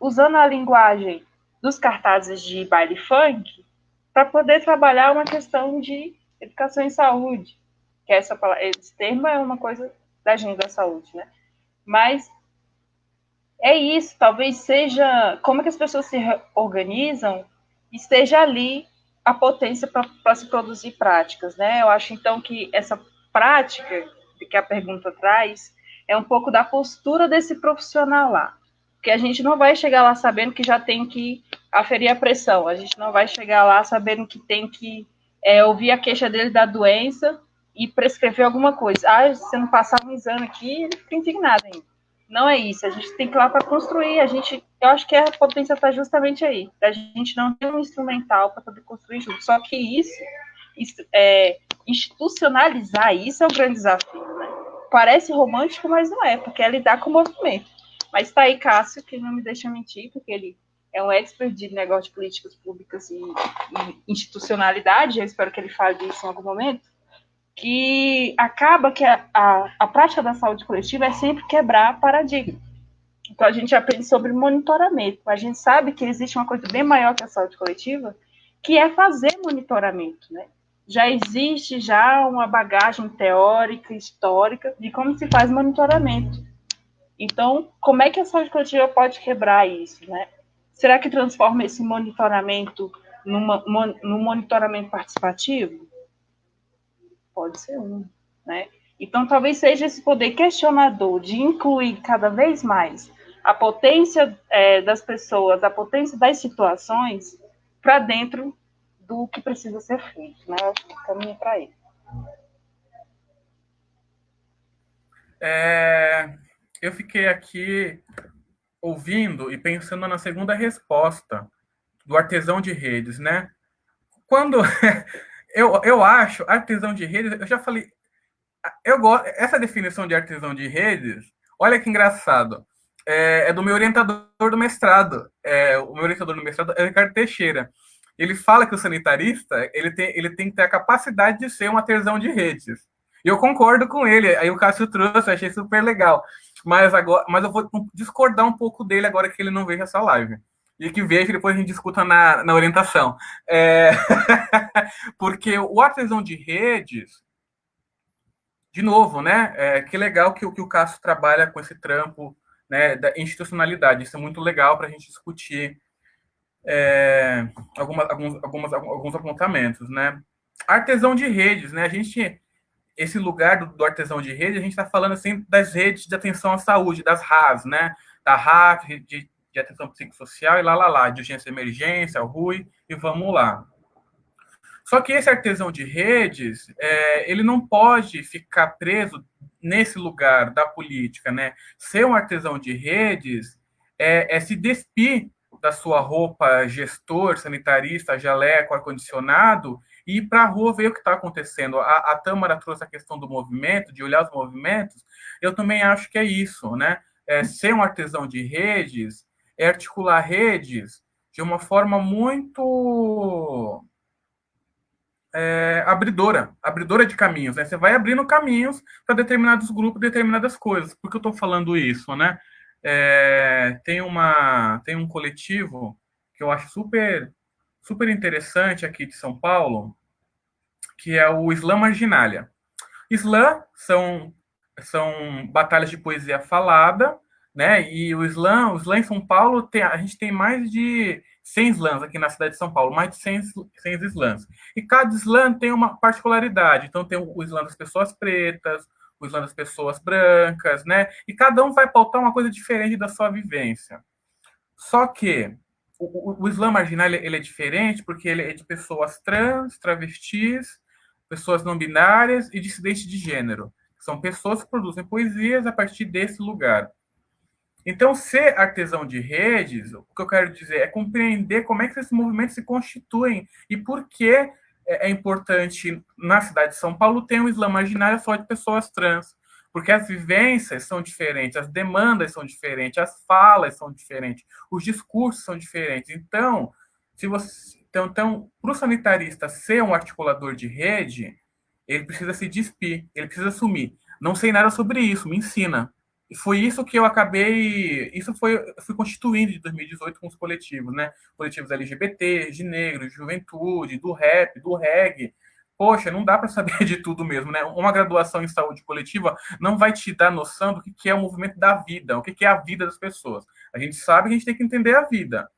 usando a linguagem dos cartazes de baile funk para poder trabalhar uma questão de educação em saúde, que esse termo é uma coisa da agenda da saúde, né? Mas é isso, talvez seja como que as pessoas se organizam, esteja ali a potência para se produzir práticas, né? Eu acho então que essa prática que a pergunta traz é um pouco da postura desse profissional lá, porque a gente não vai chegar lá sabendo que já tem que aferir a pressão, a gente não vai chegar lá sabendo que tem que ouvir a queixa dele da doença e prescrever alguma coisa. Ah, se você não passar um exame aqui, ele fica indignado ainda. Não é isso, a gente tem que ir lá para construir, eu acho que a potência está justamente aí, a gente não tem um instrumental para poder construir junto, só que institucionalizar isso é um grande desafio, né? Parece romântico, mas não é, porque é lidar com o movimento. Mas está aí Cássio, que não me deixa mentir, porque ele é um expert de negócio de políticas públicas e institucionalidade, eu espero que ele fale disso em algum momento, que acaba que a prática da saúde coletiva é sempre quebrar paradigma. Então, a gente aprende sobre monitoramento. A gente sabe que existe uma coisa bem maior que a saúde coletiva, que é fazer monitoramento, né? Já existe já uma bagagem teórica, histórica, de como se faz monitoramento. Então, como é que a saúde coletiva pode quebrar isso, né? Será que transforma esse monitoramento num monitoramento participativo? Pode ser né? Então, talvez seja esse poder questionador de incluir cada vez mais a potência das pessoas, a potência das situações para dentro do que precisa ser feito, né? Eu acho que caminha para aí. Eu fiquei aqui ouvindo e pensando na segunda resposta do artesão de redes, né? Quando eu acho artesão de redes, eu já falei, eu gosto essa definição de artesão de redes. Olha que engraçado. É do meu orientador do mestrado. O meu orientador do mestrado é o Ricardo Teixeira. Ele fala que o sanitarista ele tem que ter a capacidade de ser um artesão de redes. E eu concordo com ele. Aí o Cássio trouxe, eu achei super legal. Mas eu vou discordar um pouco dele agora que ele não veja essa live. E que veja, depois a gente discuta na orientação. Porque o artesão de redes, de novo, né? Que legal que o Cássio trabalha com esse trampo, né, da institucionalidade. Isso é muito legal para a gente discutir alguns apontamentos, né? Artesão de redes, né? Esse lugar do artesão de rede, a gente está falando assim das redes de atenção à saúde, das RAS, né? Da RAF, de atenção psicossocial e lá, de urgência e emergência, o RUI, e vamos lá. Só que esse artesão de redes, ele não pode ficar preso nesse lugar da política, né? Ser um artesão de redes se despir da sua roupa gestor, sanitarista, jaleco, ar-condicionado e ir para a rua ver o que está acontecendo. A Tâmara trouxe a questão do movimento, de olhar os movimentos. Eu também acho que é isso, né? Ser um artesão de redes é articular redes de uma forma muito abridora de caminhos, né? Você vai abrindo caminhos para determinados grupos, determinadas coisas. Por que eu estou falando isso, né? Tem um coletivo que eu acho super, super interessante aqui de São Paulo, que é o Slam Marginalia. Slam são batalhas de poesia falada, né? E o slam em São Paulo, a gente tem mais de 100 slams aqui na cidade de São Paulo, mais de 100 slams. E cada slam tem uma particularidade. Então tem o slam das pessoas pretas, o slam das pessoas brancas, né? E cada um vai pautar uma coisa diferente da sua vivência. Só que o slam marginal ele é diferente porque ele é de pessoas trans, travestis, pessoas não binárias e dissidentes de gênero. São pessoas que produzem poesias a partir desse lugar. Então, ser artesão de redes, o que eu quero dizer é compreender como é que esses movimentos se constituem e por que é importante, na cidade de São Paulo, ter um slam marginário só de pessoas trans. Porque as vivências são diferentes, as demandas são diferentes, as falas são diferentes, os discursos são diferentes. Então, para o sanitarista ser um articulador de rede, ele precisa se despir, ele precisa assumir. Não sei nada sobre isso, me ensina. E foi isso que eu acabei. Eu fui constituindo de 2018 com os coletivos, né? Coletivos LGBT, de negros, de juventude, do rap, do reggae. Poxa, não dá para saber de tudo mesmo, né? Uma graduação em saúde coletiva não vai te dar noção do que é o movimento da vida, o que é a vida das pessoas. A gente sabe que a gente tem que entender a vida.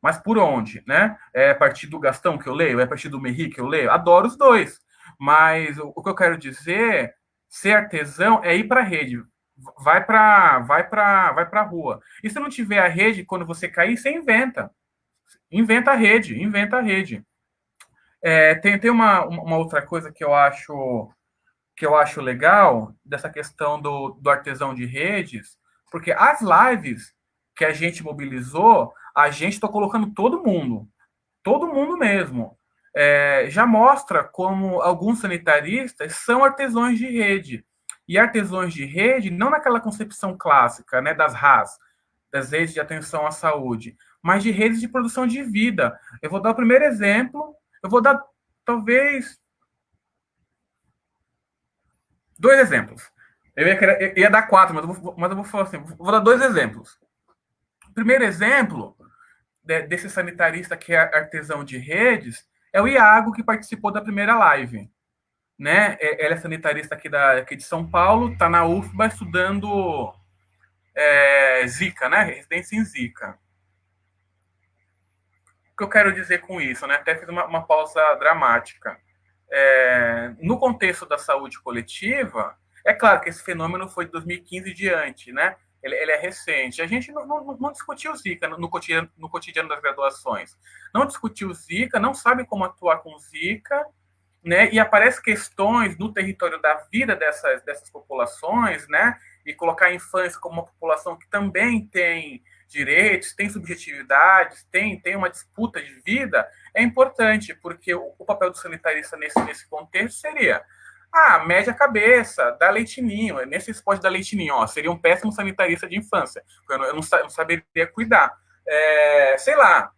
Mas por onde, né? É a partir do Gastão que eu leio? É a partir do Merri que eu leio? Adoro os dois. Mas o que eu quero dizer, ser artesão é ir para a rede. Vai para a rua. E se não tiver a rede, quando você cair, você inventa. Inventa a rede. Tem uma outra coisa que eu acho legal dessa questão do artesão de redes, porque as lives que a gente mobilizou, a gente está colocando todo mundo mesmo. Já mostra como alguns sanitaristas são artesãos de rede. e artesãos de rede, não naquela concepção clássica, né, das RAS, das redes de atenção à saúde, mas de redes de produção de vida. Eu vou dar o primeiro exemplo, eu vou dar, talvez, 2 exemplos. Eu ia dar 4, mas eu vou falar assim, vou dar 2 exemplos. O primeiro exemplo desse sanitarista que é artesão de redes é o Iago, que participou da primeira live. Né? Ele é sanitarista aqui de São Paulo, está na UFBA estudando Zika, né? Residência em Zika. O que eu quero dizer com isso? Né? Até fiz uma pausa dramática. No contexto da saúde coletiva, é claro que esse fenômeno foi de 2015 em diante, né? Ele é recente. A gente não discutiu Zika no cotidiano das graduações. Não discutiu Zika, não sabe como atuar com Zika, né? E aparecem questões no território da vida dessas populações, né? E colocar a infância como uma população que também tem direitos, tem subjetividades, tem uma disputa de vida, é importante, porque o papel do sanitarista nesse contexto seria mede a cabeça, dá leitinho. Nesse pode dar leitinho, seria um péssimo sanitarista de infância, porque eu não saberia cuidar. Sei lá,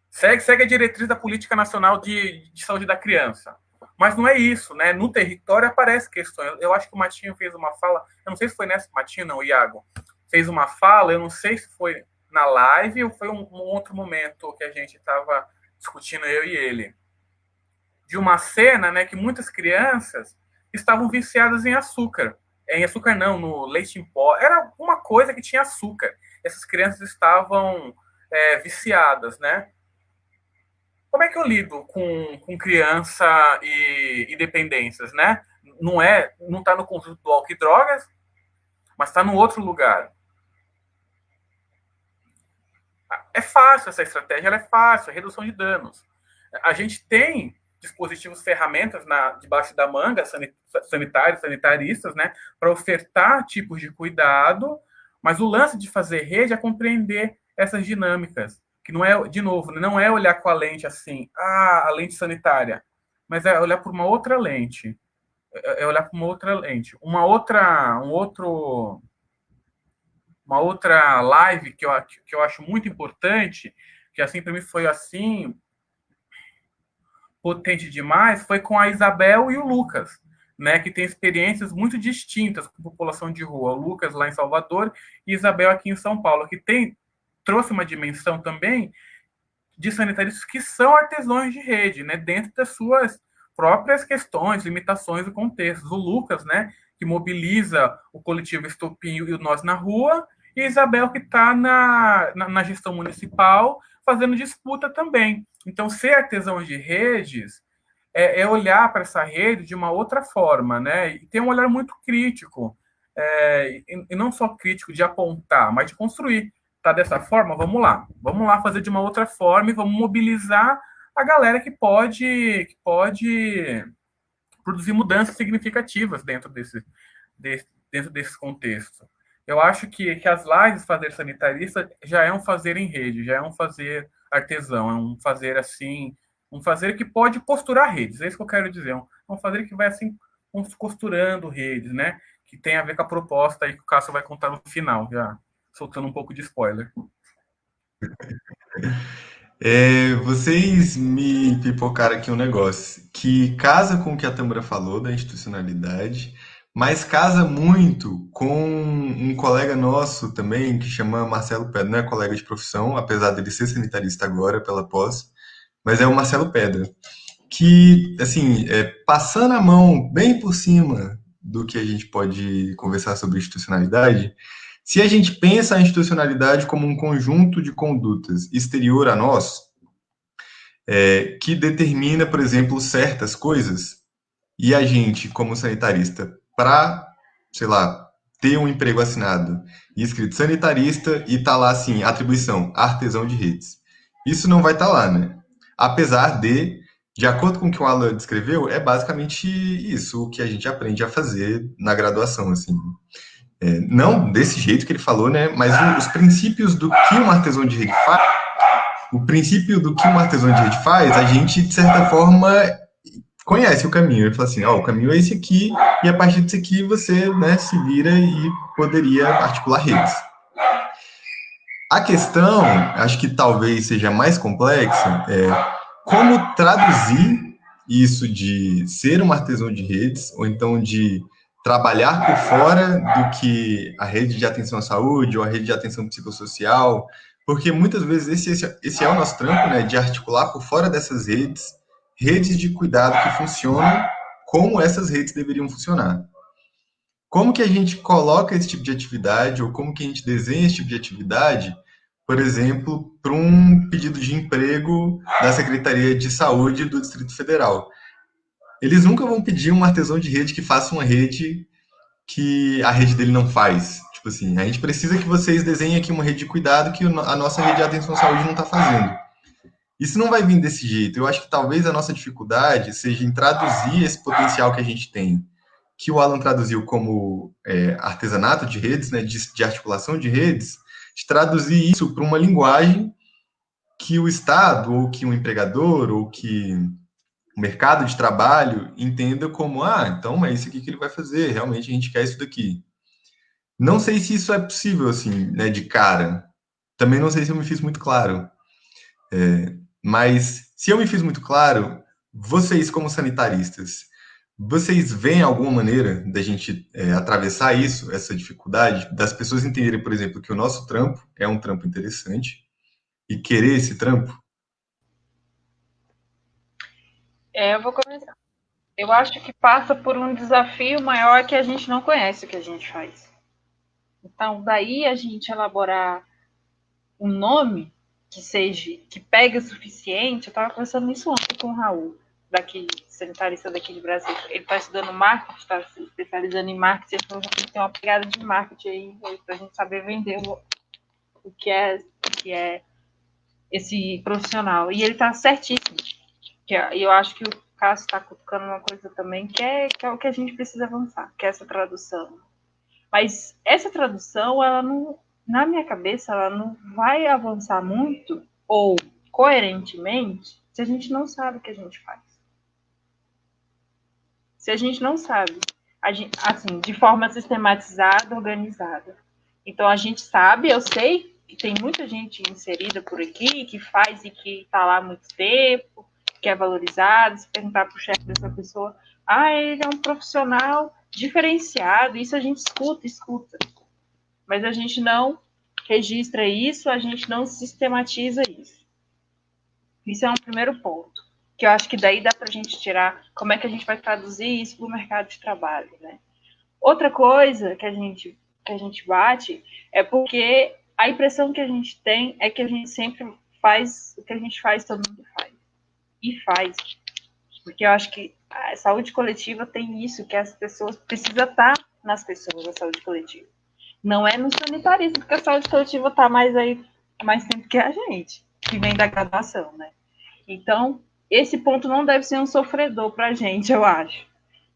segue a diretriz da Política Nacional de Saúde da Criança. Mas não é isso, né? No território aparece questões. Eu acho que o Matinho fez uma fala, eu não sei se foi nessa, Matinho não, o Iago, fez uma fala, eu não sei se foi na live ou foi um outro momento que a gente estava discutindo, eu e ele, de uma cena, né, que muitas crianças estavam viciadas em açúcar. Em açúcar não, no leite em pó. Era uma coisa que tinha açúcar. Essas crianças estavam viciadas, né? Como é que eu lido com criança e dependências, né? Não está no conjunto do álcool e drogas, mas está no outro lugar. É fácil essa estratégia, ela é fácil, é redução de danos. A gente tem dispositivos, ferramentas debaixo da manga, sanitários, sanitaristas, né, para ofertar tipos de cuidado, mas o lance de fazer rede é compreender essas dinâmicas, que não é, de novo, não é olhar com a lente assim, a lente sanitária, mas é olhar por uma outra lente, uma outra live que eu acho muito importante, que assim para mim foi assim potente demais, foi com a Isabel e o Lucas, né, que tem experiências muito distintas com a população de rua. O Lucas lá em Salvador e Isabel aqui em São Paulo, que trouxe uma dimensão também de sanitaristas que são artesãos de rede, né, dentro das suas próprias questões, limitações e contextos. O Lucas, né, que mobiliza o coletivo Estopim e o Nós na Rua, e a Isabel, que está na gestão municipal, fazendo disputa também. Então, ser artesão de redes é olhar para essa rede de uma outra forma, né? E ter um olhar muito crítico, e não só crítico de apontar, mas de construir. Tá dessa forma? Vamos lá fazer de uma outra forma e vamos mobilizar a galera que pode produzir mudanças significativas dentro desse contexto. Eu acho que as lives fazer sanitarista já é um fazer em rede, já é um fazer artesão, é um fazer assim, um fazer que pode costurar redes, é isso que eu quero dizer, um fazer que vai assim costurando redes, né? Que tem a ver com a proposta aí que o Cássio vai contar no final, já soltando um pouco de spoiler. Vocês me pipocaram aqui um negócio que casa com o que a Tâmara falou da institucionalidade, mas casa muito com um colega nosso também, que chama Marcelo Pedra, não é colega de profissão, apesar dele ser sanitarista agora pela pós, mas é o Marcelo Pedra, que, assim, passando a mão bem por cima do que a gente pode conversar sobre institucionalidade, se a gente pensa a institucionalidade como um conjunto de condutas exterior a nós, que determina, por exemplo, certas coisas, e a gente, como sanitarista, para, sei lá, ter um emprego assinado e escrito sanitarista e tá lá assim, atribuição, artesão de redes. Isso não vai estar lá, né? Apesar de acordo com o que o Alan descreveu, é basicamente isso o que a gente aprende a fazer na graduação, assim. Não desse jeito que ele falou, né? Mas os princípios do que um artesão de rede faz, a gente, de certa forma, conhece o caminho. Ele fala assim, ó, o caminho é esse aqui, e a partir disso aqui você, né, se vira e poderia articular redes. A questão, acho que talvez seja mais complexa, é como traduzir isso de ser um artesão de redes, ou então de trabalhar por fora do que a rede de atenção à saúde ou a rede de atenção psicossocial, porque muitas vezes esse é o nosso trampo, né, de articular por fora dessas redes, redes de cuidado que funcionam como essas redes deveriam funcionar. Como que a gente coloca esse tipo de atividade, ou como que a gente desenha esse tipo de atividade, por exemplo, para um pedido de emprego da Secretaria de Saúde do Distrito Federal? Eles nunca vão pedir um artesão de rede que faça uma rede que a rede dele não faz. Tipo assim, a gente precisa que vocês desenhem aqui uma rede de cuidado que a nossa rede de atenção à saúde não está fazendo. Isso não vai vir desse jeito. Eu acho que talvez a nossa dificuldade seja em traduzir esse potencial que a gente tem, que o Alan traduziu como artesanato de redes, né, de articulação de redes, de traduzir isso para uma linguagem que o Estado, ou que o empregador, ou que o mercado de trabalho entenda como, então é isso aqui que ele vai fazer, realmente a gente quer isso daqui. Não sei se isso é possível, assim, né, de cara. Também não sei se eu me fiz muito claro. Mas se eu me fiz muito claro, vocês como sanitaristas, vocês veem alguma maneira da gente atravessar isso, essa dificuldade, das pessoas entenderem, por exemplo, que o nosso trampo é um trampo interessante e querer esse trampo? Eu vou começar. Eu acho que passa por um desafio maior que a gente não conhece o que a gente faz. Então, daí a gente elaborar um nome que pegue o suficiente. Eu estava conversando isso ontem com o Raul, daqui, sanitarista daqui de Brasília. Ele está estudando marketing, está se especializando em marketing. Ele falou que tem uma pegada de marketing aí para a gente saber vender o que é esse profissional. E ele está certíssimo. E eu acho que o Cássio está colocando uma coisa também que é o que a gente precisa avançar, que é essa tradução. Mas essa tradução, ela não, na minha cabeça, ela não vai avançar muito ou coerentemente se a gente não sabe o que a gente faz. Se a gente não sabe, assim, de forma sistematizada, organizada. Então a gente sabe, eu sei que tem muita gente inserida por aqui que faz e que está lá há muito tempo, que é valorizado. Se perguntar para o chefe dessa pessoa, ele é um profissional diferenciado, isso a gente escuta. Mas a gente não registra isso, a gente não sistematiza isso. Isso é um primeiro ponto, que eu acho que daí dá para a gente tirar como é que a gente vai traduzir isso para o mercado de trabalho, né? Outra coisa que a gente bate é porque a impressão que a gente tem é que a gente sempre faz o que a gente faz, todo mundo faz. E faz. Porque eu acho que a saúde coletiva tem isso, que as pessoas precisam estar nas pessoas, a saúde coletiva. Não é no sanitarismo, porque a saúde coletiva está mais tempo que a gente, que vem da graduação, né? Então, esse ponto não deve ser um sofredor para a gente, eu acho.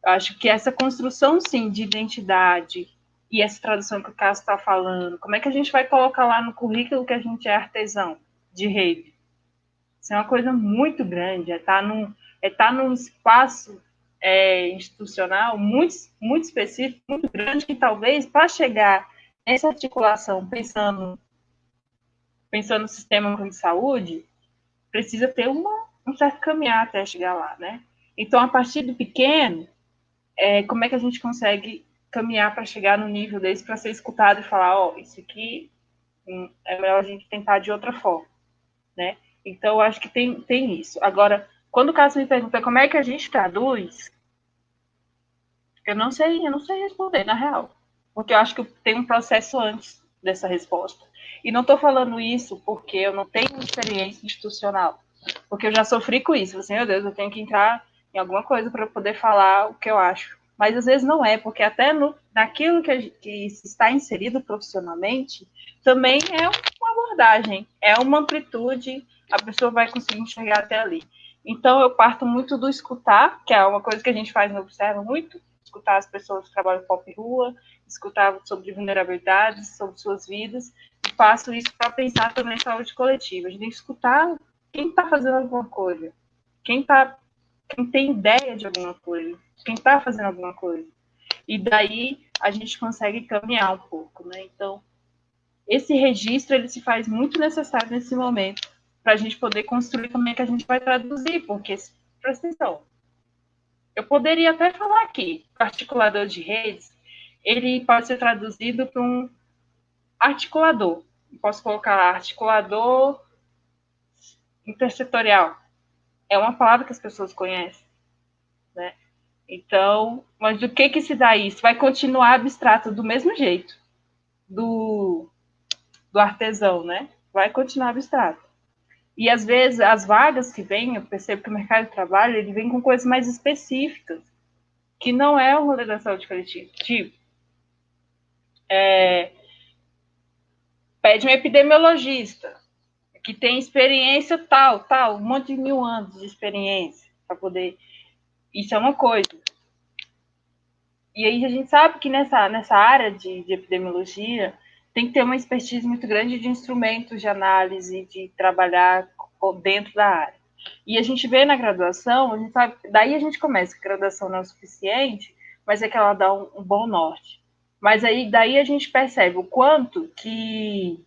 Eu acho que essa construção, sim, de identidade e essa tradução que o Cássio está falando, como é que a gente vai colocar lá no currículo que a gente é artesão de rede? Isso é uma coisa muito grande, é estar num espaço institucional muito específico, muito grande, que talvez, para chegar nessa articulação, pensando no sistema de saúde, precisa ter um certo caminhar até chegar lá, né? Então, a partir do pequeno, como é que a gente consegue caminhar para chegar no nível desse, para ser escutado e falar, isso aqui é melhor a gente tentar de outra forma, né? Então, eu acho que tem isso. Agora, quando o Cássio me pergunta como é que a gente traduz, eu não sei responder, na real. Porque eu acho que tem um processo antes dessa resposta. E não estou falando isso porque eu não tenho experiência institucional. Porque eu já sofri com isso. Assim, meu Deus, eu tenho que entrar em alguma coisa para poder falar o que eu acho. Mas às vezes não é, porque até naquilo que está inserido profissionalmente, também é uma abordagem, é uma amplitude, a pessoa vai conseguir enxergar até ali. Então, eu parto muito do escutar, que é uma coisa que a gente faz no Observa muito, escutar as pessoas que trabalham pop rua, escutar sobre vulnerabilidades, sobre suas vidas, e faço isso para pensar também em saúde coletiva. A gente tem que escutar quem está fazendo alguma coisa, quem está quem tem ideia de alguma coisa, quem está fazendo alguma coisa. E daí a gente consegue caminhar um pouco, né? Então, esse registro ele se faz muito necessário nesse momento para a gente poder construir como é que a gente vai traduzir, porque, presta atenção, eu poderia até falar aqui, o articulador de redes, ele pode ser traduzido para um articulador. Eu posso colocar lá, articulador intersetorial. É uma palavra que as pessoas conhecem, né? Então, mas do que se dá isso? Vai continuar abstrato do mesmo jeito do artesão, né? Vai continuar abstrato. E às vezes as vagas que vêm, eu percebo que o mercado de trabalho ele vem com coisas mais específicas, que não é o rolê da saúde coletiva. Tipo, pede um epidemiologista que tem experiência tal, um monte de 1000 anos de experiência para poder. Isso é uma coisa. E aí a gente sabe que nessa área de epidemiologia tem que ter uma expertise muito grande de instrumentos de análise, de trabalhar dentro da área. E a gente vê na graduação, a gente sabe, daí a gente começa, que a graduação não é o suficiente, mas é que ela dá um bom norte. Mas aí daí a gente percebe o quanto que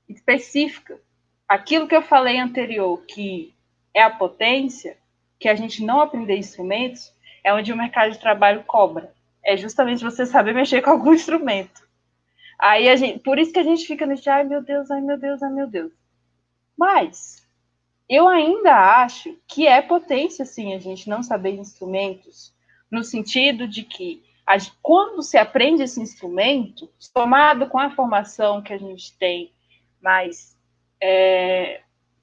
específica, aquilo que eu falei anterior, que é a potência, que a gente não aprender instrumentos, é onde o mercado de trabalho cobra. É justamente você saber mexer com algum instrumento. Aí a gente, por isso que a gente fica nesse, ai meu Deus, ai meu Deus, ai meu Deus. Mas eu ainda acho que é potência, sim, a gente não saber instrumentos, no sentido de que quando se aprende esse instrumento, somado com a formação que a gente tem mais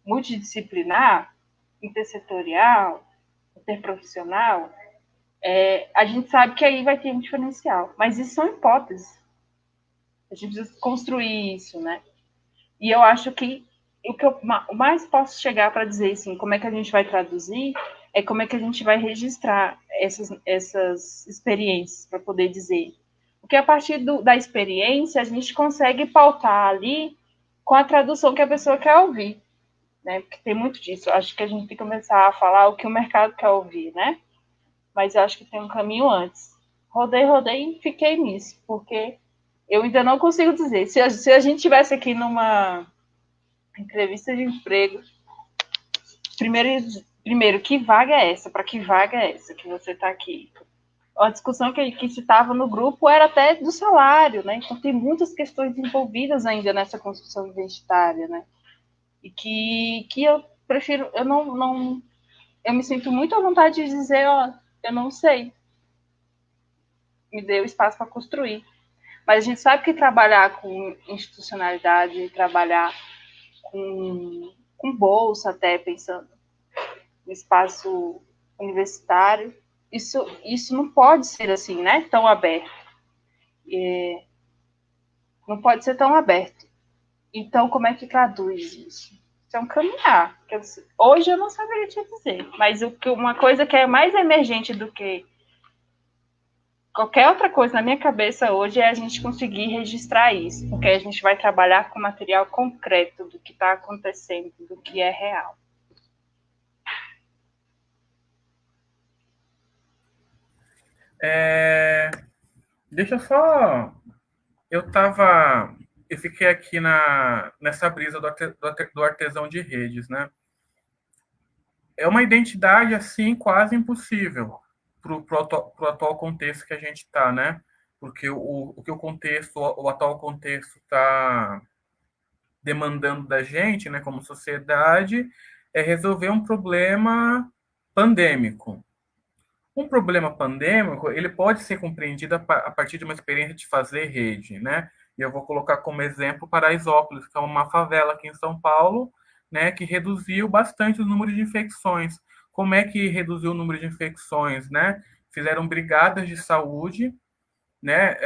multidisciplinar, intersetorial, interprofissional, a gente sabe que aí vai ter um diferencial. Mas isso são hipóteses. A gente precisa construir isso, né? E eu acho que o que eu mais posso chegar para dizer, assim, como é que a gente vai traduzir, é como é que a gente vai registrar essas experiências, para poder dizer. Porque a partir da experiência, a gente consegue pautar ali com a tradução que a pessoa quer ouvir, né? Porque tem muito disso. Eu acho que a gente tem que começar a falar o que o mercado quer ouvir, né? Mas eu acho que tem um caminho antes. Rodei e fiquei nisso, porque eu ainda não consigo dizer. Se a gente tivesse uma entrevista de emprego, primeiro que vaga é essa? Para que vaga é essa que você está aqui? A discussão que se estava no grupo era até do salário, né? Então tem muitas questões envolvidas ainda nessa construção identitária, né? E que eu prefiro, eu me sinto muito à vontade de dizer, ó, eu não sei. Me deu espaço para construir. Mas a gente sabe que trabalhar com institucionalidade, trabalhar com bolsa até, pensando no espaço universitário, isso não pode ser assim, né? Tão aberto. Não pode ser tão aberto. Então, como é que traduz isso? Isso é um caminhar. Hoje eu não saberia te dizer, mas uma coisa que é mais emergente do que qualquer outra coisa na minha cabeça hoje é a gente conseguir registrar isso, porque a gente vai trabalhar com material concreto do que está acontecendo, do que é real. Deixa eu só... Eu fiquei aqui nessa brisa do artesão de redes, né? É uma identidade, assim, quase impossível pro atual contexto que a gente está, né? Porque o que o atual contexto está demandando da gente, né, como sociedade, é resolver um problema pandêmico. Um problema pandêmico, ele pode ser compreendido a partir de uma experiência de fazer rede, né? E eu vou colocar como exemplo Paraisópolis, que é uma favela aqui em São Paulo, né, que reduziu bastante o número de infecções. Como é que reduziu o número de infecções, né? Fizeram brigadas de saúde, né?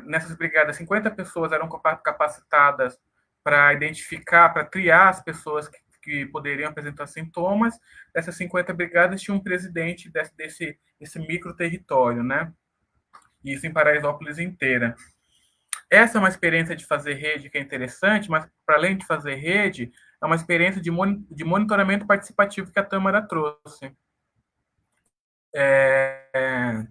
Nessas brigadas, 50 pessoas eram capacitadas para identificar, para triar as pessoas que poderiam apresentar sintomas. Dessas 50 brigadas tinha um presidente desse micro território, né? Isso em Paraisópolis inteira. Essa é uma experiência de fazer rede que é interessante, mas para além de fazer rede, é uma experiência de monitoramento participativo que a Tâmara trouxe. é,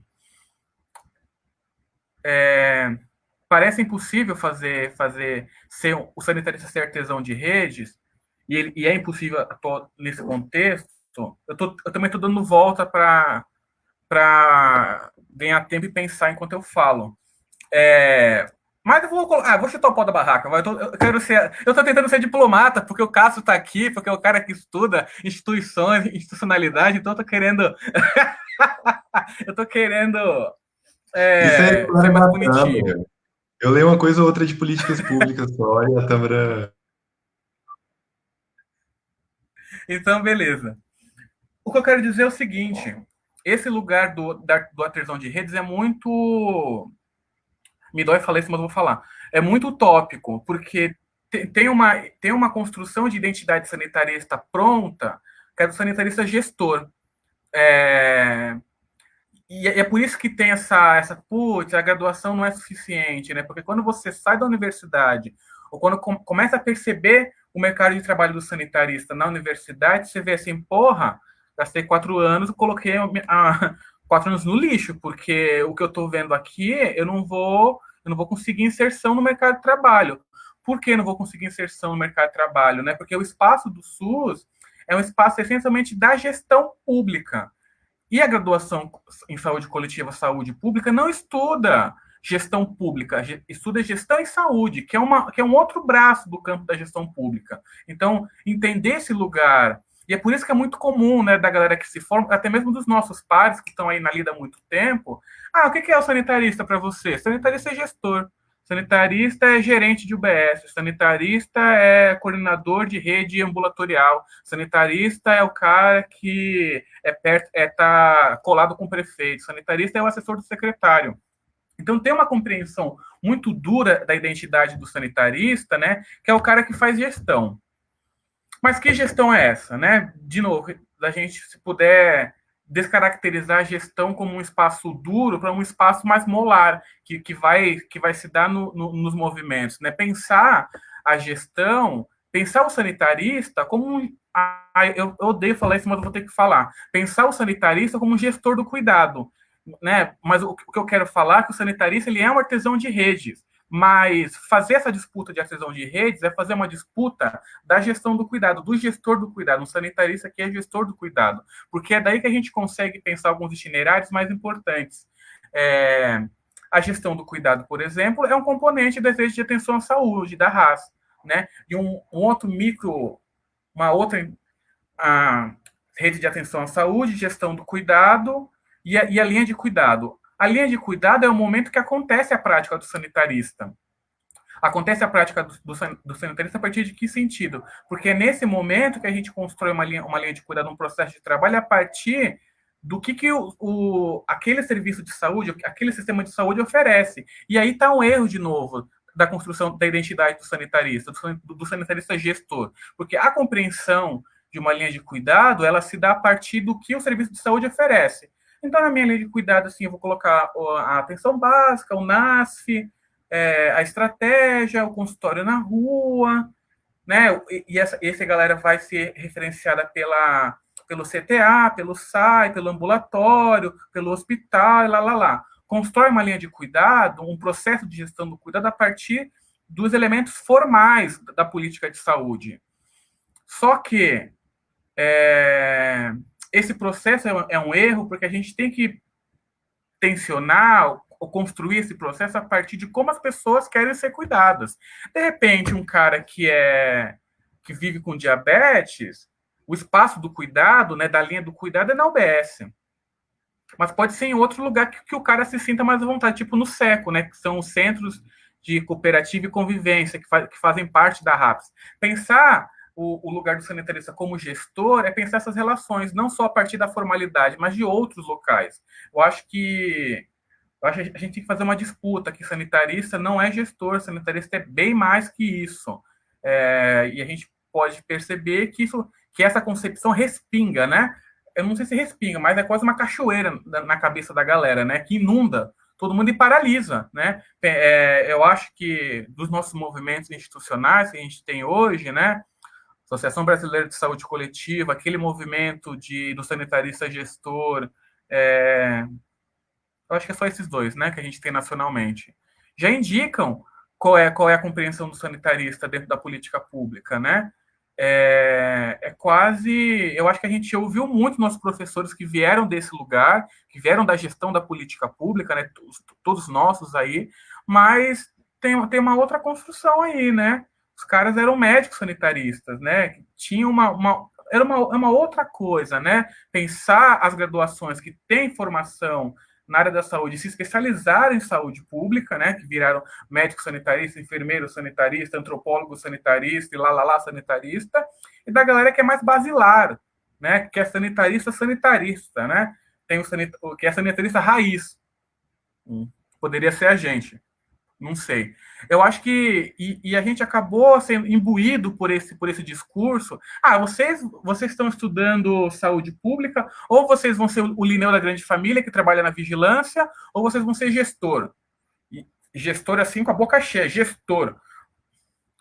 parece impossível fazer ser o sanitarista ser artesão de redes, e é impossível nesse contexto. Eu também estou dando volta para ganhar tempo e pensar enquanto eu falo. Mas vou chutar o pau da barraca. Eu tô tentando ser diplomata, porque o Cássio tá aqui, porque é o cara que estuda instituições, institucionalidade, então eu tô querendo. eu tô querendo Isso é ser mais bacana. bonitinho. Eu leio uma coisa ou outra de políticas públicas só, e a Tâmara. Então, beleza. O que eu quero dizer é o seguinte: esse lugar do artesão de redes é muito. Me dói falar isso, mas eu vou falar. É muito utópico, porque tem uma construção de identidade sanitarista pronta, que é do sanitarista gestor. É, e é por isso que tem putz, a graduação não é suficiente, né? Porque quando você sai da universidade, ou quando começa a perceber o mercado de trabalho do sanitarista na universidade, você vê assim, porra, gastei 4 anos, coloquei 4 anos no lixo, porque o que eu estou vendo aqui, eu não vou conseguir inserção no mercado de trabalho. Por que não vou conseguir inserção no mercado de trabalho? Né? Porque o espaço do SUS é um espaço essencialmente da gestão pública. E a graduação em saúde coletiva, saúde pública, não estuda gestão pública, estuda gestão em saúde, que é um outro braço do campo da gestão pública. Então, entender esse lugar, e é por isso que é muito comum, né, da galera que se forma, até mesmo dos nossos pares que estão aí na lida há muito tempo, o que é o sanitarista para você? Sanitarista é gestor. Sanitarista é gerente de UBS, sanitarista é coordenador de rede ambulatorial, sanitarista é o cara que tá colado com o prefeito, sanitarista é o assessor do secretário. Então tem uma compreensão muito dura da identidade do sanitarista, né, que é o cara que faz gestão. Mas que gestão é essa, né? De novo, da gente se puder descaracterizar a gestão como um espaço duro para um espaço mais molar, que vai se dar nos movimentos, né? Pensar a gestão, pensar o sanitarista como um. Eu odeio falar isso, mas eu vou ter que falar. Pensar o sanitarista como um gestor do cuidado, né? Mas o que eu quero falar é que o sanitarista ele é um artesão de redes. Mas fazer essa disputa de artesão de redes é fazer uma disputa da gestão do cuidado, do gestor do cuidado, um sanitarista que é gestor do cuidado, porque é daí que a gente consegue pensar alguns itinerários mais importantes. A gestão do cuidado, por exemplo, é um componente da rede de atenção à saúde, da RAS, né? E uma outra rede de atenção à saúde, gestão do cuidado e a linha de cuidado. A linha de cuidado é o momento que acontece a prática do sanitarista. Acontece a prática do sanitarista a partir de que sentido? Porque é nesse momento que a gente constrói uma linha de cuidado, um processo de trabalho a partir do que aquele serviço de saúde, aquele sistema de saúde oferece. E aí está um erro, de novo, da construção da identidade do sanitarista, do sanitarista gestor. Porque a compreensão de uma linha de cuidado, ela se dá a partir do que o serviço de saúde oferece. Então, na minha linha de cuidado, assim, eu vou colocar a atenção básica, o NASF, a estratégia, o consultório na rua, né? E essa galera vai ser referenciada pelo CTA, pelo SAI, pelo ambulatório, pelo hospital, lá. Constrói uma linha de cuidado, um processo de gestão do cuidado a partir dos elementos formais da política de saúde. Só que esse processo é um erro, porque a gente tem que tensionar ou construir esse processo a partir de como as pessoas querem ser cuidadas. De repente, um cara que vive com diabetes, o espaço do cuidado, né, da linha do cuidado é na UBS. Mas pode ser em outro lugar que o cara se sinta mais à vontade, tipo no SECO, né, que são os centros de cooperativa e convivência, que fazem parte da RAPS. Pensar o lugar do sanitarista como gestor é pensar essas relações, não só a partir da formalidade, mas de outros locais. Eu acho que a gente tem que fazer uma disputa, que sanitarista não é gestor, sanitarista é bem mais que isso. E a gente pode perceber que essa concepção respinga, né? Eu não sei se respinga, mas é quase uma cachoeira na cabeça da galera, né? Que inunda todo mundo e paralisa, né? Eu acho que dos nossos movimentos institucionais que a gente tem hoje, né? Associação Brasileira de Saúde Coletiva, aquele movimento do sanitarista gestor, Eu acho que é só esses dois, né, que a gente tem nacionalmente. Já indicam qual é a compreensão do sanitarista dentro da política pública, né? Quase. Eu acho que a gente ouviu muito nossos professores que vieram desse lugar, que vieram da gestão da política pública, né? Todos nossos aí, mas tem uma outra construção aí, né? Os caras eram médicos sanitaristas, né? Tinham era uma outra coisa, né? Pensar as graduações que têm formação na área da saúde, se especializaram em saúde pública, né, que viraram médico sanitarista, enfermeiro sanitarista, antropólogo sanitarista e lá sanitarista, e da galera que é mais basilar, né, que é sanitarista, né, tem que é sanitarista raiz, poderia ser a gente, não sei. Eu acho que e a gente acabou sendo imbuído por esse discurso. Vocês estão estudando saúde pública, ou vocês vão ser o Linneu da grande família que trabalha na vigilância, ou vocês vão ser gestor. E gestor assim com a boca cheia, gestor.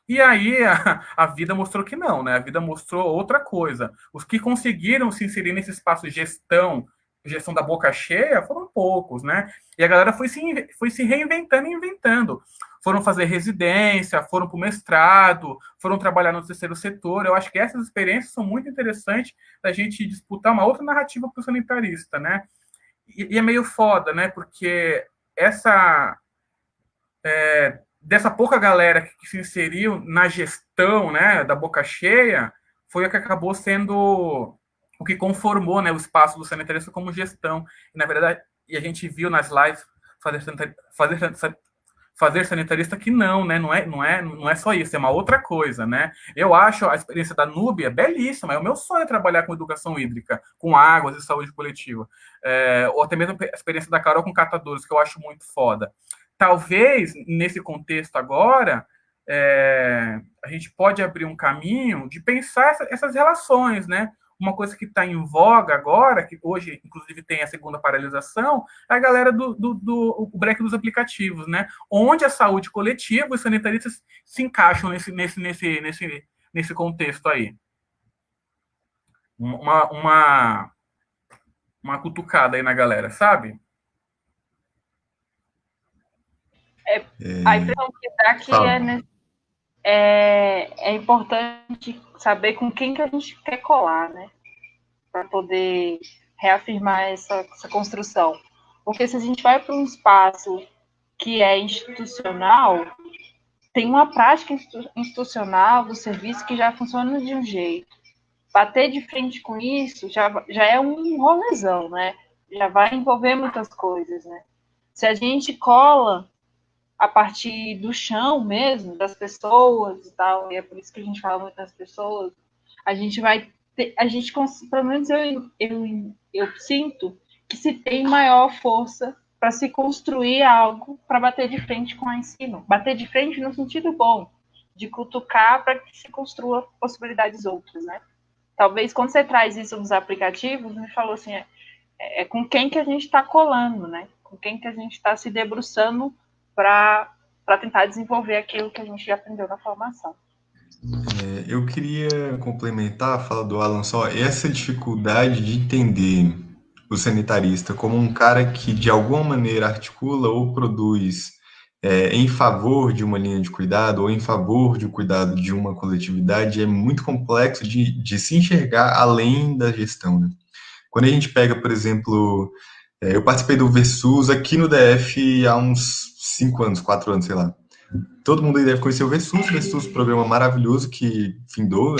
E aí a vida mostrou que não, né? A vida mostrou outra coisa. Os que conseguiram se inserir nesse espaço gestão da boca cheia, foram poucos, né? E a galera foi se reinventando e inventando. Foram fazer residência, foram para o mestrado, foram trabalhar no terceiro setor. Eu acho que essas experiências são muito interessantes da gente disputar uma outra narrativa para o sanitarista, né? E é meio foda, né? Porque dessa pouca galera que se inseriu na gestão, né, da boca cheia, foi o que acabou sendo o que conformou, né, o espaço do sanitarista como gestão. E, na verdade, a gente viu nas lives fazer sanitarista que não, né? Não é só isso, é uma outra coisa, né? Eu acho a experiência da Núbia belíssima. É o meu sonho trabalhar com educação hídrica, com águas e saúde coletiva. Ou até mesmo a experiência da Carol com catadores, que eu acho muito foda. Talvez, nesse contexto agora, a gente pode abrir um caminho de pensar essas relações, né? Uma coisa que está em voga agora, que hoje, inclusive, tem a segunda paralisação, é a galera do break dos aplicativos, né? Onde a saúde coletiva e os sanitaristas se encaixam nesse contexto aí. Uma cutucada aí na galera, sabe? A impressão que dá que é importante saber com quem que a gente quer colar, né? Para poder reafirmar essa construção. Porque se a gente vai para um espaço que é institucional, tem uma prática institucional do serviço que já funciona de um jeito. Bater de frente com isso já é um rolezão, né? Já vai envolver muitas coisas, né? Se a gente cola a partir do chão mesmo, das pessoas e tal, e é por isso que a gente fala muito das pessoas, a gente vai ter, pelo menos eu sinto que se tem maior força para se construir algo para bater de frente com o ensino. Bater de frente no sentido bom, de cutucar para que se construa possibilidades outras, né? Talvez quando você traz isso nos aplicativos, me falou assim, com quem que a gente está colando, né? Com quem que a gente está se debruçando para tentar desenvolver aquilo que a gente já aprendeu na formação. Eu queria complementar a fala do Alan só, essa dificuldade de entender o sanitarista como um cara que de alguma maneira articula ou produz em favor de uma linha de cuidado ou em favor de cuidado de uma coletividade é muito complexo de se enxergar além da gestão, né? Quando a gente pega, por exemplo, eu participei do Versus aqui no DF há uns 5 anos, 4 anos, sei lá. Todo mundo aí deve conhecer o Versus, programa maravilhoso que findou,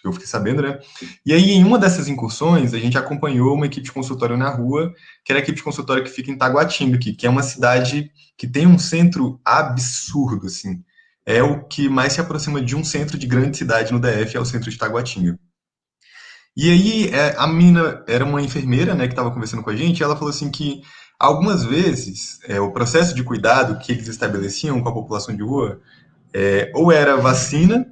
eu fiquei sabendo, né? E aí, em uma dessas incursões, a gente acompanhou uma equipe de consultório na rua, que era a equipe de consultório que fica em Taguatinga, aqui, que é uma cidade que tem um centro absurdo, assim. É o que mais se aproxima de um centro de grande cidade no DF, é o centro de Taguatinga. E aí, a menina era uma enfermeira, né, que estava conversando com a gente, e ela falou assim que algumas vezes o processo de cuidado que eles estabeleciam com a população de rua ou era vacina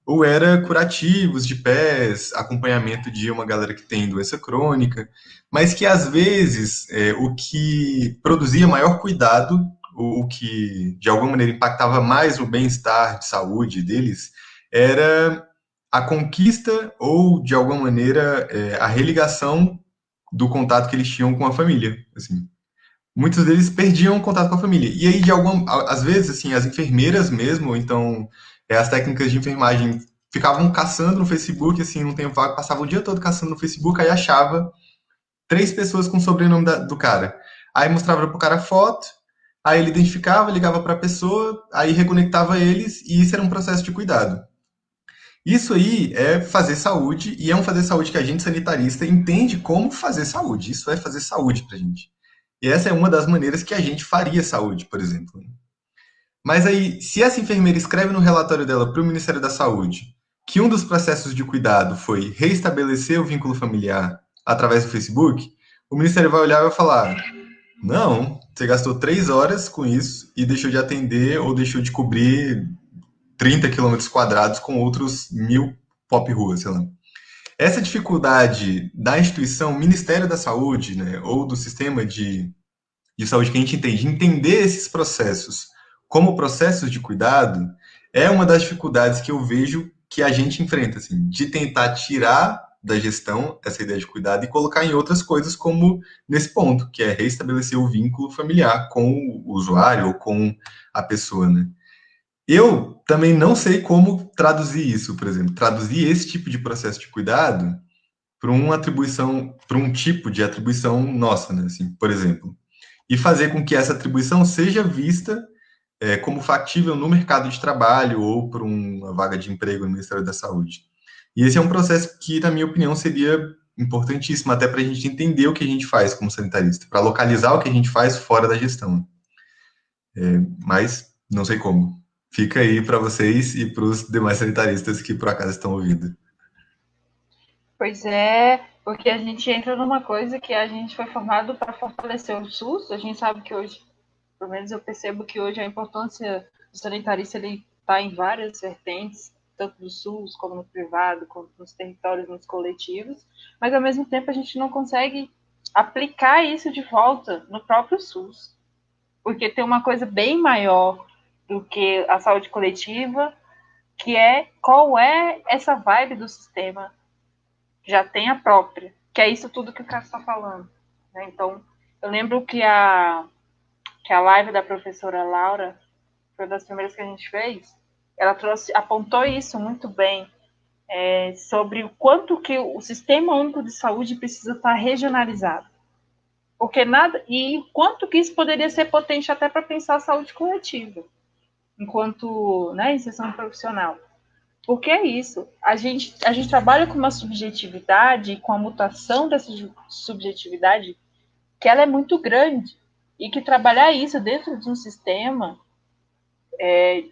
ou era curativos de pés, acompanhamento de uma galera que tem doença crônica, mas que às vezes o que produzia maior cuidado, o que de alguma maneira impactava mais o bem-estar de saúde deles, era a conquista ou de alguma maneira a religação do contato que eles tinham com a família, assim. Muitos deles perdiam o contato com a família. E aí, às vezes, assim, as enfermeiras mesmo, ou então as técnicas de enfermagem ficavam caçando no Facebook, assim, num tempo vago, passava o dia todo caçando no Facebook, aí achava 3 pessoas com o sobrenome do cara. Aí mostrava pro cara a foto, aí ele identificava, ligava para a pessoa, aí reconectava eles, e isso era um processo de cuidado. Isso aí é fazer saúde, e é um fazer saúde que a gente sanitarista entende como fazer saúde. Isso é fazer saúde pra gente. E essa é uma das maneiras que a gente faria saúde, por exemplo. Mas aí, se essa enfermeira escreve no relatório dela para o Ministério da Saúde que um dos processos de cuidado foi reestabelecer o vínculo familiar através do Facebook, o Ministério vai olhar e vai falar: não, você gastou 3 horas com isso e deixou de atender ou deixou de cobrir 30 quilômetros quadrados com outros 1.000 pop ruas, sei lá. Essa dificuldade da instituição Ministério da Saúde, né, ou do sistema de saúde que a gente entende, entender esses processos como processos de cuidado, é uma das dificuldades que eu vejo que a gente enfrenta, assim, de tentar tirar da gestão essa ideia de cuidado e colocar em outras coisas, como nesse ponto, que é restabelecer o vínculo familiar com o usuário ou com a pessoa, né? Eu também não sei como traduzir isso, por exemplo, traduzir esse tipo de processo de cuidado para uma atribuição, para um tipo de atribuição nossa, né? Assim, por exemplo, e fazer com que essa atribuição seja vista como factível no mercado de trabalho ou por uma vaga de emprego no Ministério da Saúde. E esse é um processo que, na minha opinião, seria importantíssimo até para a gente entender o que a gente faz como sanitarista, para localizar o que a gente faz fora da gestão. Mas não sei como. Fica aí para vocês e para os demais sanitaristas que por acaso estão ouvindo. Pois é, porque a gente entra numa coisa que a gente foi formado para fortalecer o SUS. A gente sabe que hoje, pelo menos eu percebo que hoje a importância do sanitarista ele está em várias vertentes, tanto do SUS como no privado, como nos territórios, nos coletivos, mas ao mesmo tempo a gente não consegue aplicar isso de volta no próprio SUS, porque tem uma coisa bem maior do que a saúde coletiva, que é qual é essa vibe do sistema, já tem a própria, que é isso tudo que o Cássio está falando. Né? Então, eu lembro que a live da professora Laura, foi uma das primeiras que a gente fez, ela apontou isso muito bem, sobre o quanto que o Sistema Único de Saúde precisa estar regionalizado. Porque nada, e o quanto que isso poderia ser potente até para pensar a saúde coletiva, enquanto, né, inserção profissional. Porque é isso, a gente trabalha com uma subjetividade, com a mutação dessa subjetividade, que ela é muito grande, e que trabalhar isso dentro de um sistema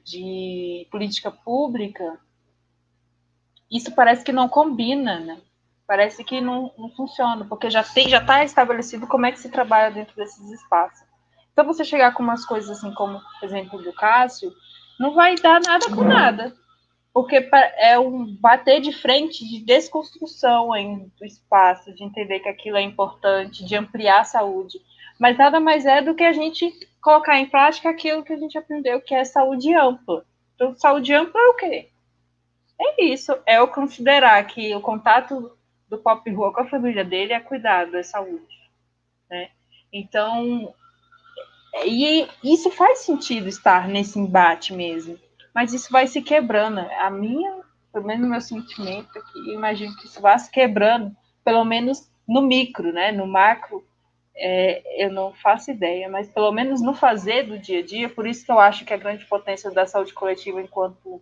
de política pública, isso parece que não combina, né? Parece que não funciona, porque já está estabelecido como é que se trabalha dentro desses espaços. Então, você chegar com umas coisas assim, como, por exemplo, do Cássio, não vai dar nada com nada, porque é um bater de frente de desconstrução do espaço, de entender que aquilo é importante, de ampliar a saúde. Mas nada mais é do que a gente colocar em prática aquilo que a gente aprendeu, que é saúde ampla. Então, saúde ampla é o quê? É isso, é eu considerar que o contato do Pop Rua com a família dele é cuidado, é saúde. Né? Então, e isso faz sentido estar nesse embate mesmo, mas isso vai se quebrando. Pelo menos o meu sentimento é que eu imagino que isso vai se quebrando, pelo menos no micro, né? No macro, eu não faço ideia, mas pelo menos no fazer do dia a dia, por isso que eu acho que a grande potência da saúde coletiva enquanto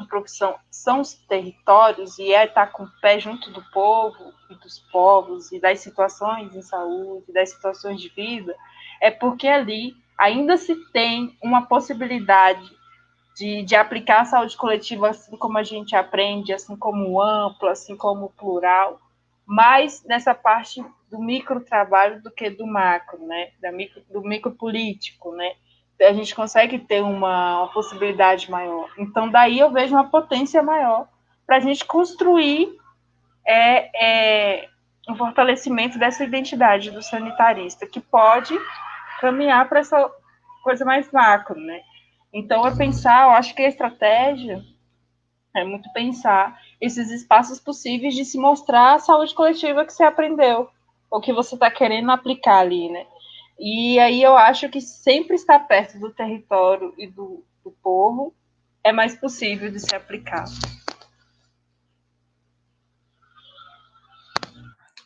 profissão são os territórios e estar com o pé junto do povo e dos povos e das situações em saúde, das situações de vida, é porque ali ainda se tem uma possibilidade de aplicar a saúde coletiva assim como a gente aprende, assim como amplo, assim como plural, mais nessa parte do microtrabalho do que do macro, né? Do micropolítico, né? A gente consegue ter uma possibilidade maior. Então, daí eu vejo uma potência maior para a gente construir um fortalecimento dessa identidade do sanitarista, que pode caminhar para essa coisa mais macro, né? Então, eu acho que a estratégia É muito pensar esses espaços possíveis de se mostrar a saúde coletiva que você aprendeu, ou que você está querendo aplicar ali, né? E aí eu acho que sempre estar perto do território e do povo é mais possível de se aplicar.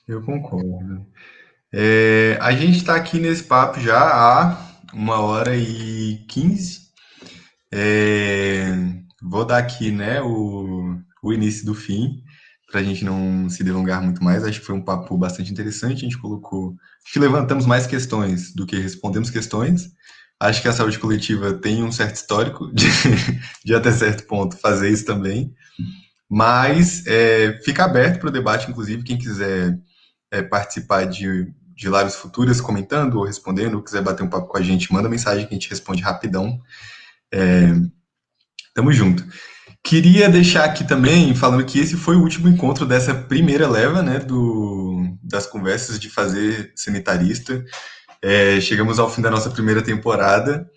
Eu concordo. A gente está aqui nesse papo já há 1h15. Vou dar aqui, né, o início do fim, para a gente não se delongar muito mais. Acho que foi um papo bastante interessante. A gente colocou. Acho que levantamos mais questões do que respondemos questões. Acho que a saúde coletiva tem um certo histórico de até certo ponto fazer isso também. Mas fica aberto para o debate, inclusive, quem quiser participar de lives futuras comentando ou respondendo, ou quiser bater um papo com a gente, manda mensagem que a gente responde rapidão. Tamo junto. Queria deixar aqui também, falando que esse foi o último encontro dessa primeira leva, né, das conversas de fazer sanitarista. Chegamos ao fim da nossa primeira temporada,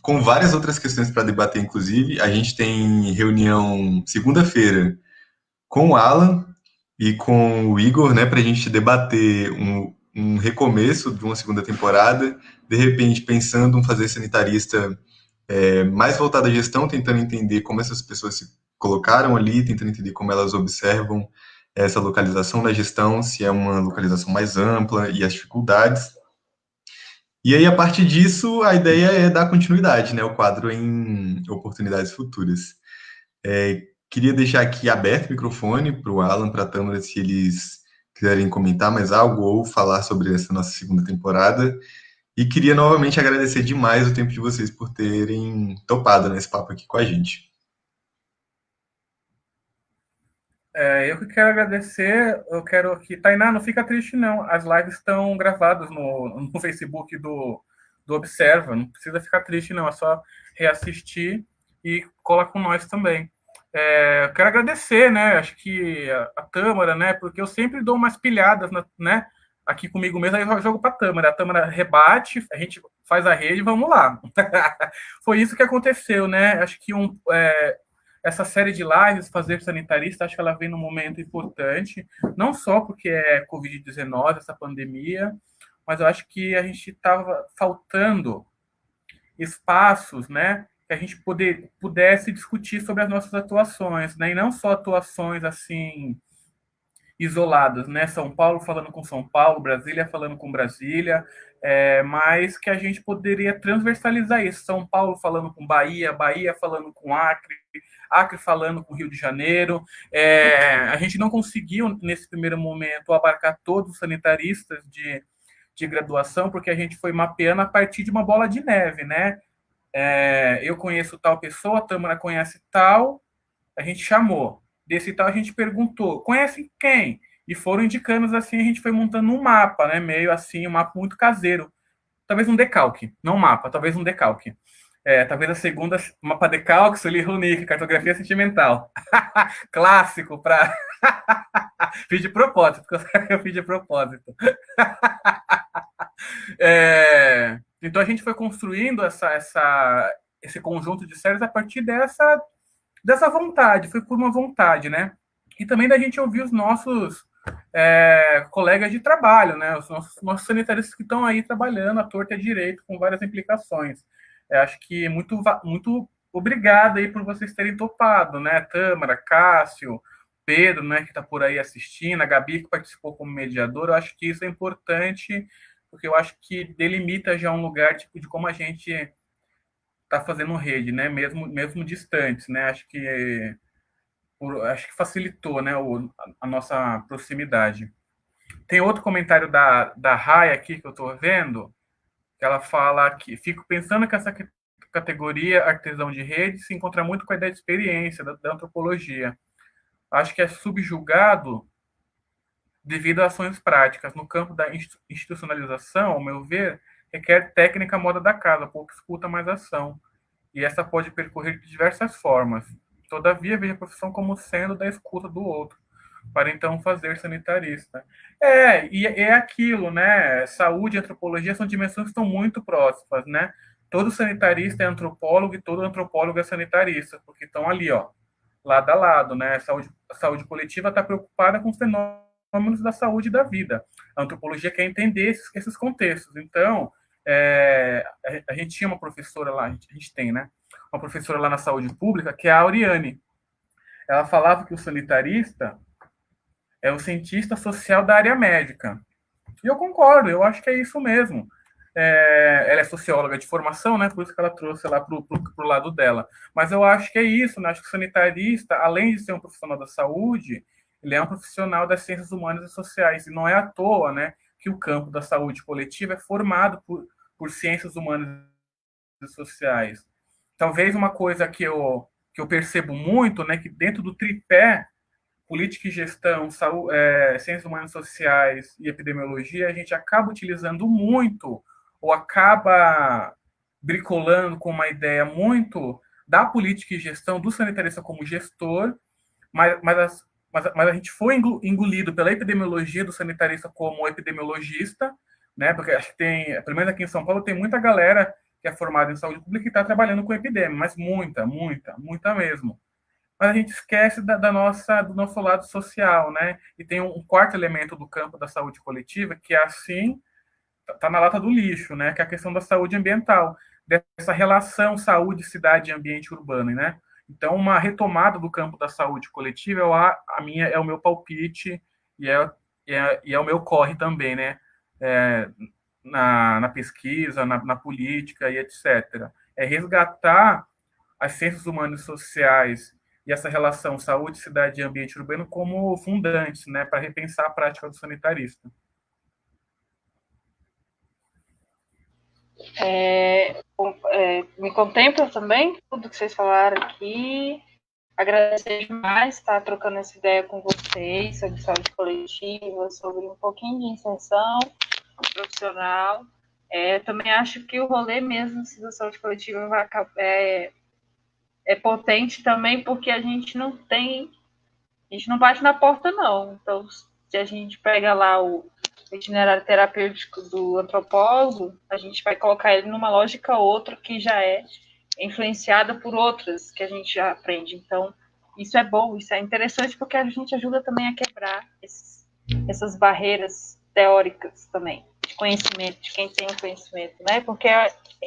com várias outras questões para debater, inclusive. A gente tem reunião segunda-feira com o Alan e com o Igor, né, para a gente debater um recomeço de uma segunda temporada, de repente pensando em fazer sanitarista mais voltado à gestão, tentando entender como essas pessoas se colocaram ali, tentando entender como elas observam essa localização da gestão, se é uma localização mais ampla e as dificuldades. E aí, a partir disso, a ideia é dar continuidade, né, ao quadro em oportunidades futuras. Queria deixar aqui aberto o microfone para o Alan, para a Tâmara, se eles quiserem comentar mais algo ou falar sobre essa nossa segunda temporada. E queria novamente agradecer demais o tempo de vocês por terem topado nesse papo aqui com a gente. Eu que quero agradecer, eu quero que... Tainá, não fica triste não, as lives estão gravadas no Facebook do Observa, não precisa ficar triste não, é só reassistir e cola com nós também. Eu quero agradecer, né, acho que a Tâmara, né, porque eu sempre dou umas pilhadas, né, aqui comigo mesmo, aí eu jogo para a Tâmara rebate, a gente faz a rede e vamos lá. Foi isso que aconteceu, né, acho que essa série de lives, Fazer Sanitarista, acho que ela vem num momento importante, não só porque é Covid-19, essa pandemia, mas eu acho que a gente estava faltando espaços, né, que a gente pudesse discutir sobre as nossas atuações, né, e não só atuações assim isoladas, né? São Paulo falando com São Paulo, Brasília falando com Brasília, mas que a gente poderia transversalizar isso. São Paulo falando com Bahia, Bahia falando com Acre, Acre falando com Rio de Janeiro. A gente não conseguiu, nesse primeiro momento, abarcar todos os sanitaristas de graduação, porque a gente foi mapeando a partir de uma bola de neve, né? Eu conheço tal pessoa, a Tâmara conhece tal, a gente chamou. Desse tal, a gente perguntou, conhece quem? E foram indicando assim, a gente foi montando um mapa, né? Meio assim, um mapa muito caseiro. Talvez um decalque, não um mapa, talvez um decalque. Talvez a segunda, mapa decalque, Sully Runic, cartografia sentimental. Clássico para... fiz de propósito, eu fiz de propósito. Então a gente foi construindo esse conjunto de séries a partir dessa vontade, foi por uma vontade, né? E também da gente ouvir os nossos colegas de trabalho, né? Os nossos sanitaristas que estão aí trabalhando à torta e à direito, com várias implicações. Acho que muito obrigado aí por vocês terem topado, né? Tâmara, Cássio, Pedro, né, que está por aí assistindo, a Gabi, que participou como mediadora. Eu acho que isso é importante, porque eu acho que delimita já um lugar tipo, de como a gente está fazendo rede, né? Mesmo distantes, né? Acho que facilitou, né? A nossa proximidade. Tem outro comentário da Rai aqui que eu estou vendo, que ela fala que fico pensando que essa categoria artesão de rede se encontra muito com a ideia de experiência da antropologia. Acho que é subjugado devido a ações práticas. No campo da institucionalização, ao meu ver, requer técnica moda da casa, pouco escuta, mais ação. E essa pode percorrer de diversas formas. Todavia, vejo a profissão como sendo da escuta do outro, para então fazer sanitarista. E é aquilo, né? Saúde e antropologia são dimensões que estão muito próximas, né? todo sanitarista é antropólogo e todo antropólogo é sanitarista, porque estão ali, ó, lado a lado, né? A saúde coletiva está preocupada com os fenômenos da saúde e da vida. A antropologia quer entender esses contextos. Então, a gente tinha uma professora lá, a gente tem, né? Uma professora lá na saúde pública, que é a Auriane. Ela falava que o sanitarista é o cientista social da área médica. E eu concordo, eu acho que é isso mesmo. Ela é socióloga de formação, né? Por isso que ela trouxe lá para o lado dela. Mas eu acho que é isso, né? Acho que o sanitarista, além de ser um profissional da saúde, ele é um profissional das ciências humanas e sociais. E não é à toa, né, que o campo da saúde coletiva é formado por ciências humanas e sociais. Talvez uma coisa que eu percebo muito, né, que dentro do tripé política e gestão, saúde, ciências humanas e sociais e epidemiologia, a gente acaba utilizando muito ou acaba bricolando com uma ideia muito da política e gestão do sanitarista como gestor, mas a gente foi engolido pela epidemiologia do sanitarista como epidemiologista, né? Porque acho que tem, pelo menos aqui em São Paulo, tem muita galera que é formada em saúde pública e está trabalhando com epidemia, mas muita mesmo. Mas a gente esquece do nosso lado social, né? E tem um quarto elemento do campo da saúde coletiva que é assim, está na lata do lixo, né? Que é a questão da saúde ambiental, dessa relação saúde, cidade e ambiente urbano, né? Então, uma retomada do campo da saúde coletiva é o meu palpite e é o meu corre também, né? Na pesquisa, na política e etc. É resgatar as ciências humanas e sociais e essa relação saúde, cidade e ambiente urbano como fundantes, né, para repensar a prática do sanitarista. Me contempla também tudo que vocês falaram aqui. Agradecer demais estar trocando essa ideia com vocês sobre saúde coletiva, sobre um pouquinho de inserção profissional. Também acho que o rolê mesmo da saúde coletiva é potente também porque a gente não bate na porta, não. Então, se a gente pega lá o itinerário terapêutico do antropólogo, a gente vai colocar ele numa lógica outra que já é influenciada por outras que a gente já aprende. Então, isso é bom, isso é interessante porque a gente ajuda também a quebrar essas barreiras teóricas também, de conhecimento, de quem tem o conhecimento, né? Porque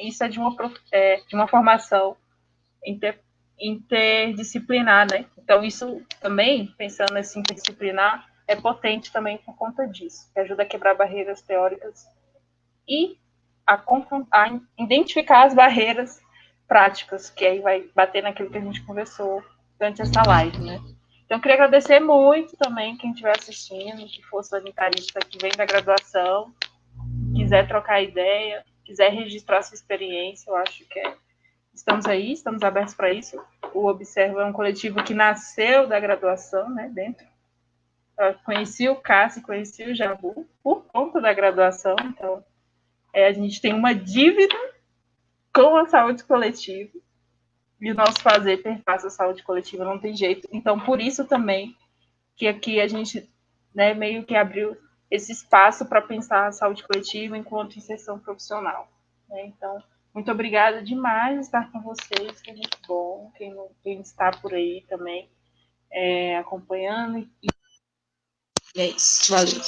isso é de uma formação interdisciplinar, né? Então, isso também, pensando nesse interdisciplinar, é potente também por conta disso, que ajuda a quebrar barreiras teóricas e a identificar as barreiras práticas, que aí vai bater naquilo que a gente conversou durante essa live, né? Então, eu queria agradecer muito também quem estiver assistindo, que for sanitarista que vem da graduação, quiser trocar ideia, quiser registrar sua experiência, eu acho que estamos aí, estamos abertos para isso. O Observa é um coletivo que nasceu da graduação, né, dentro. Eu conheci o Cássio, conheci o Jabu por conta da graduação, então a gente tem uma dívida com a saúde coletiva e o nosso fazer perpassa a saúde coletiva, não tem jeito. Então, por isso também que aqui a gente, né, meio que abriu esse espaço para pensar a saúde coletiva enquanto inserção profissional, né? Então, muito obrigada demais por estar com vocês, que é muito bom, quem está por aí também acompanhando. E é isso, valeu.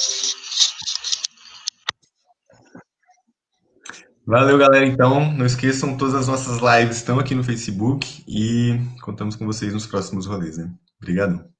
Valeu, galera. Então, não esqueçam, todas as nossas lives estão aqui no Facebook e contamos com vocês nos próximos rolês, né? Obrigado.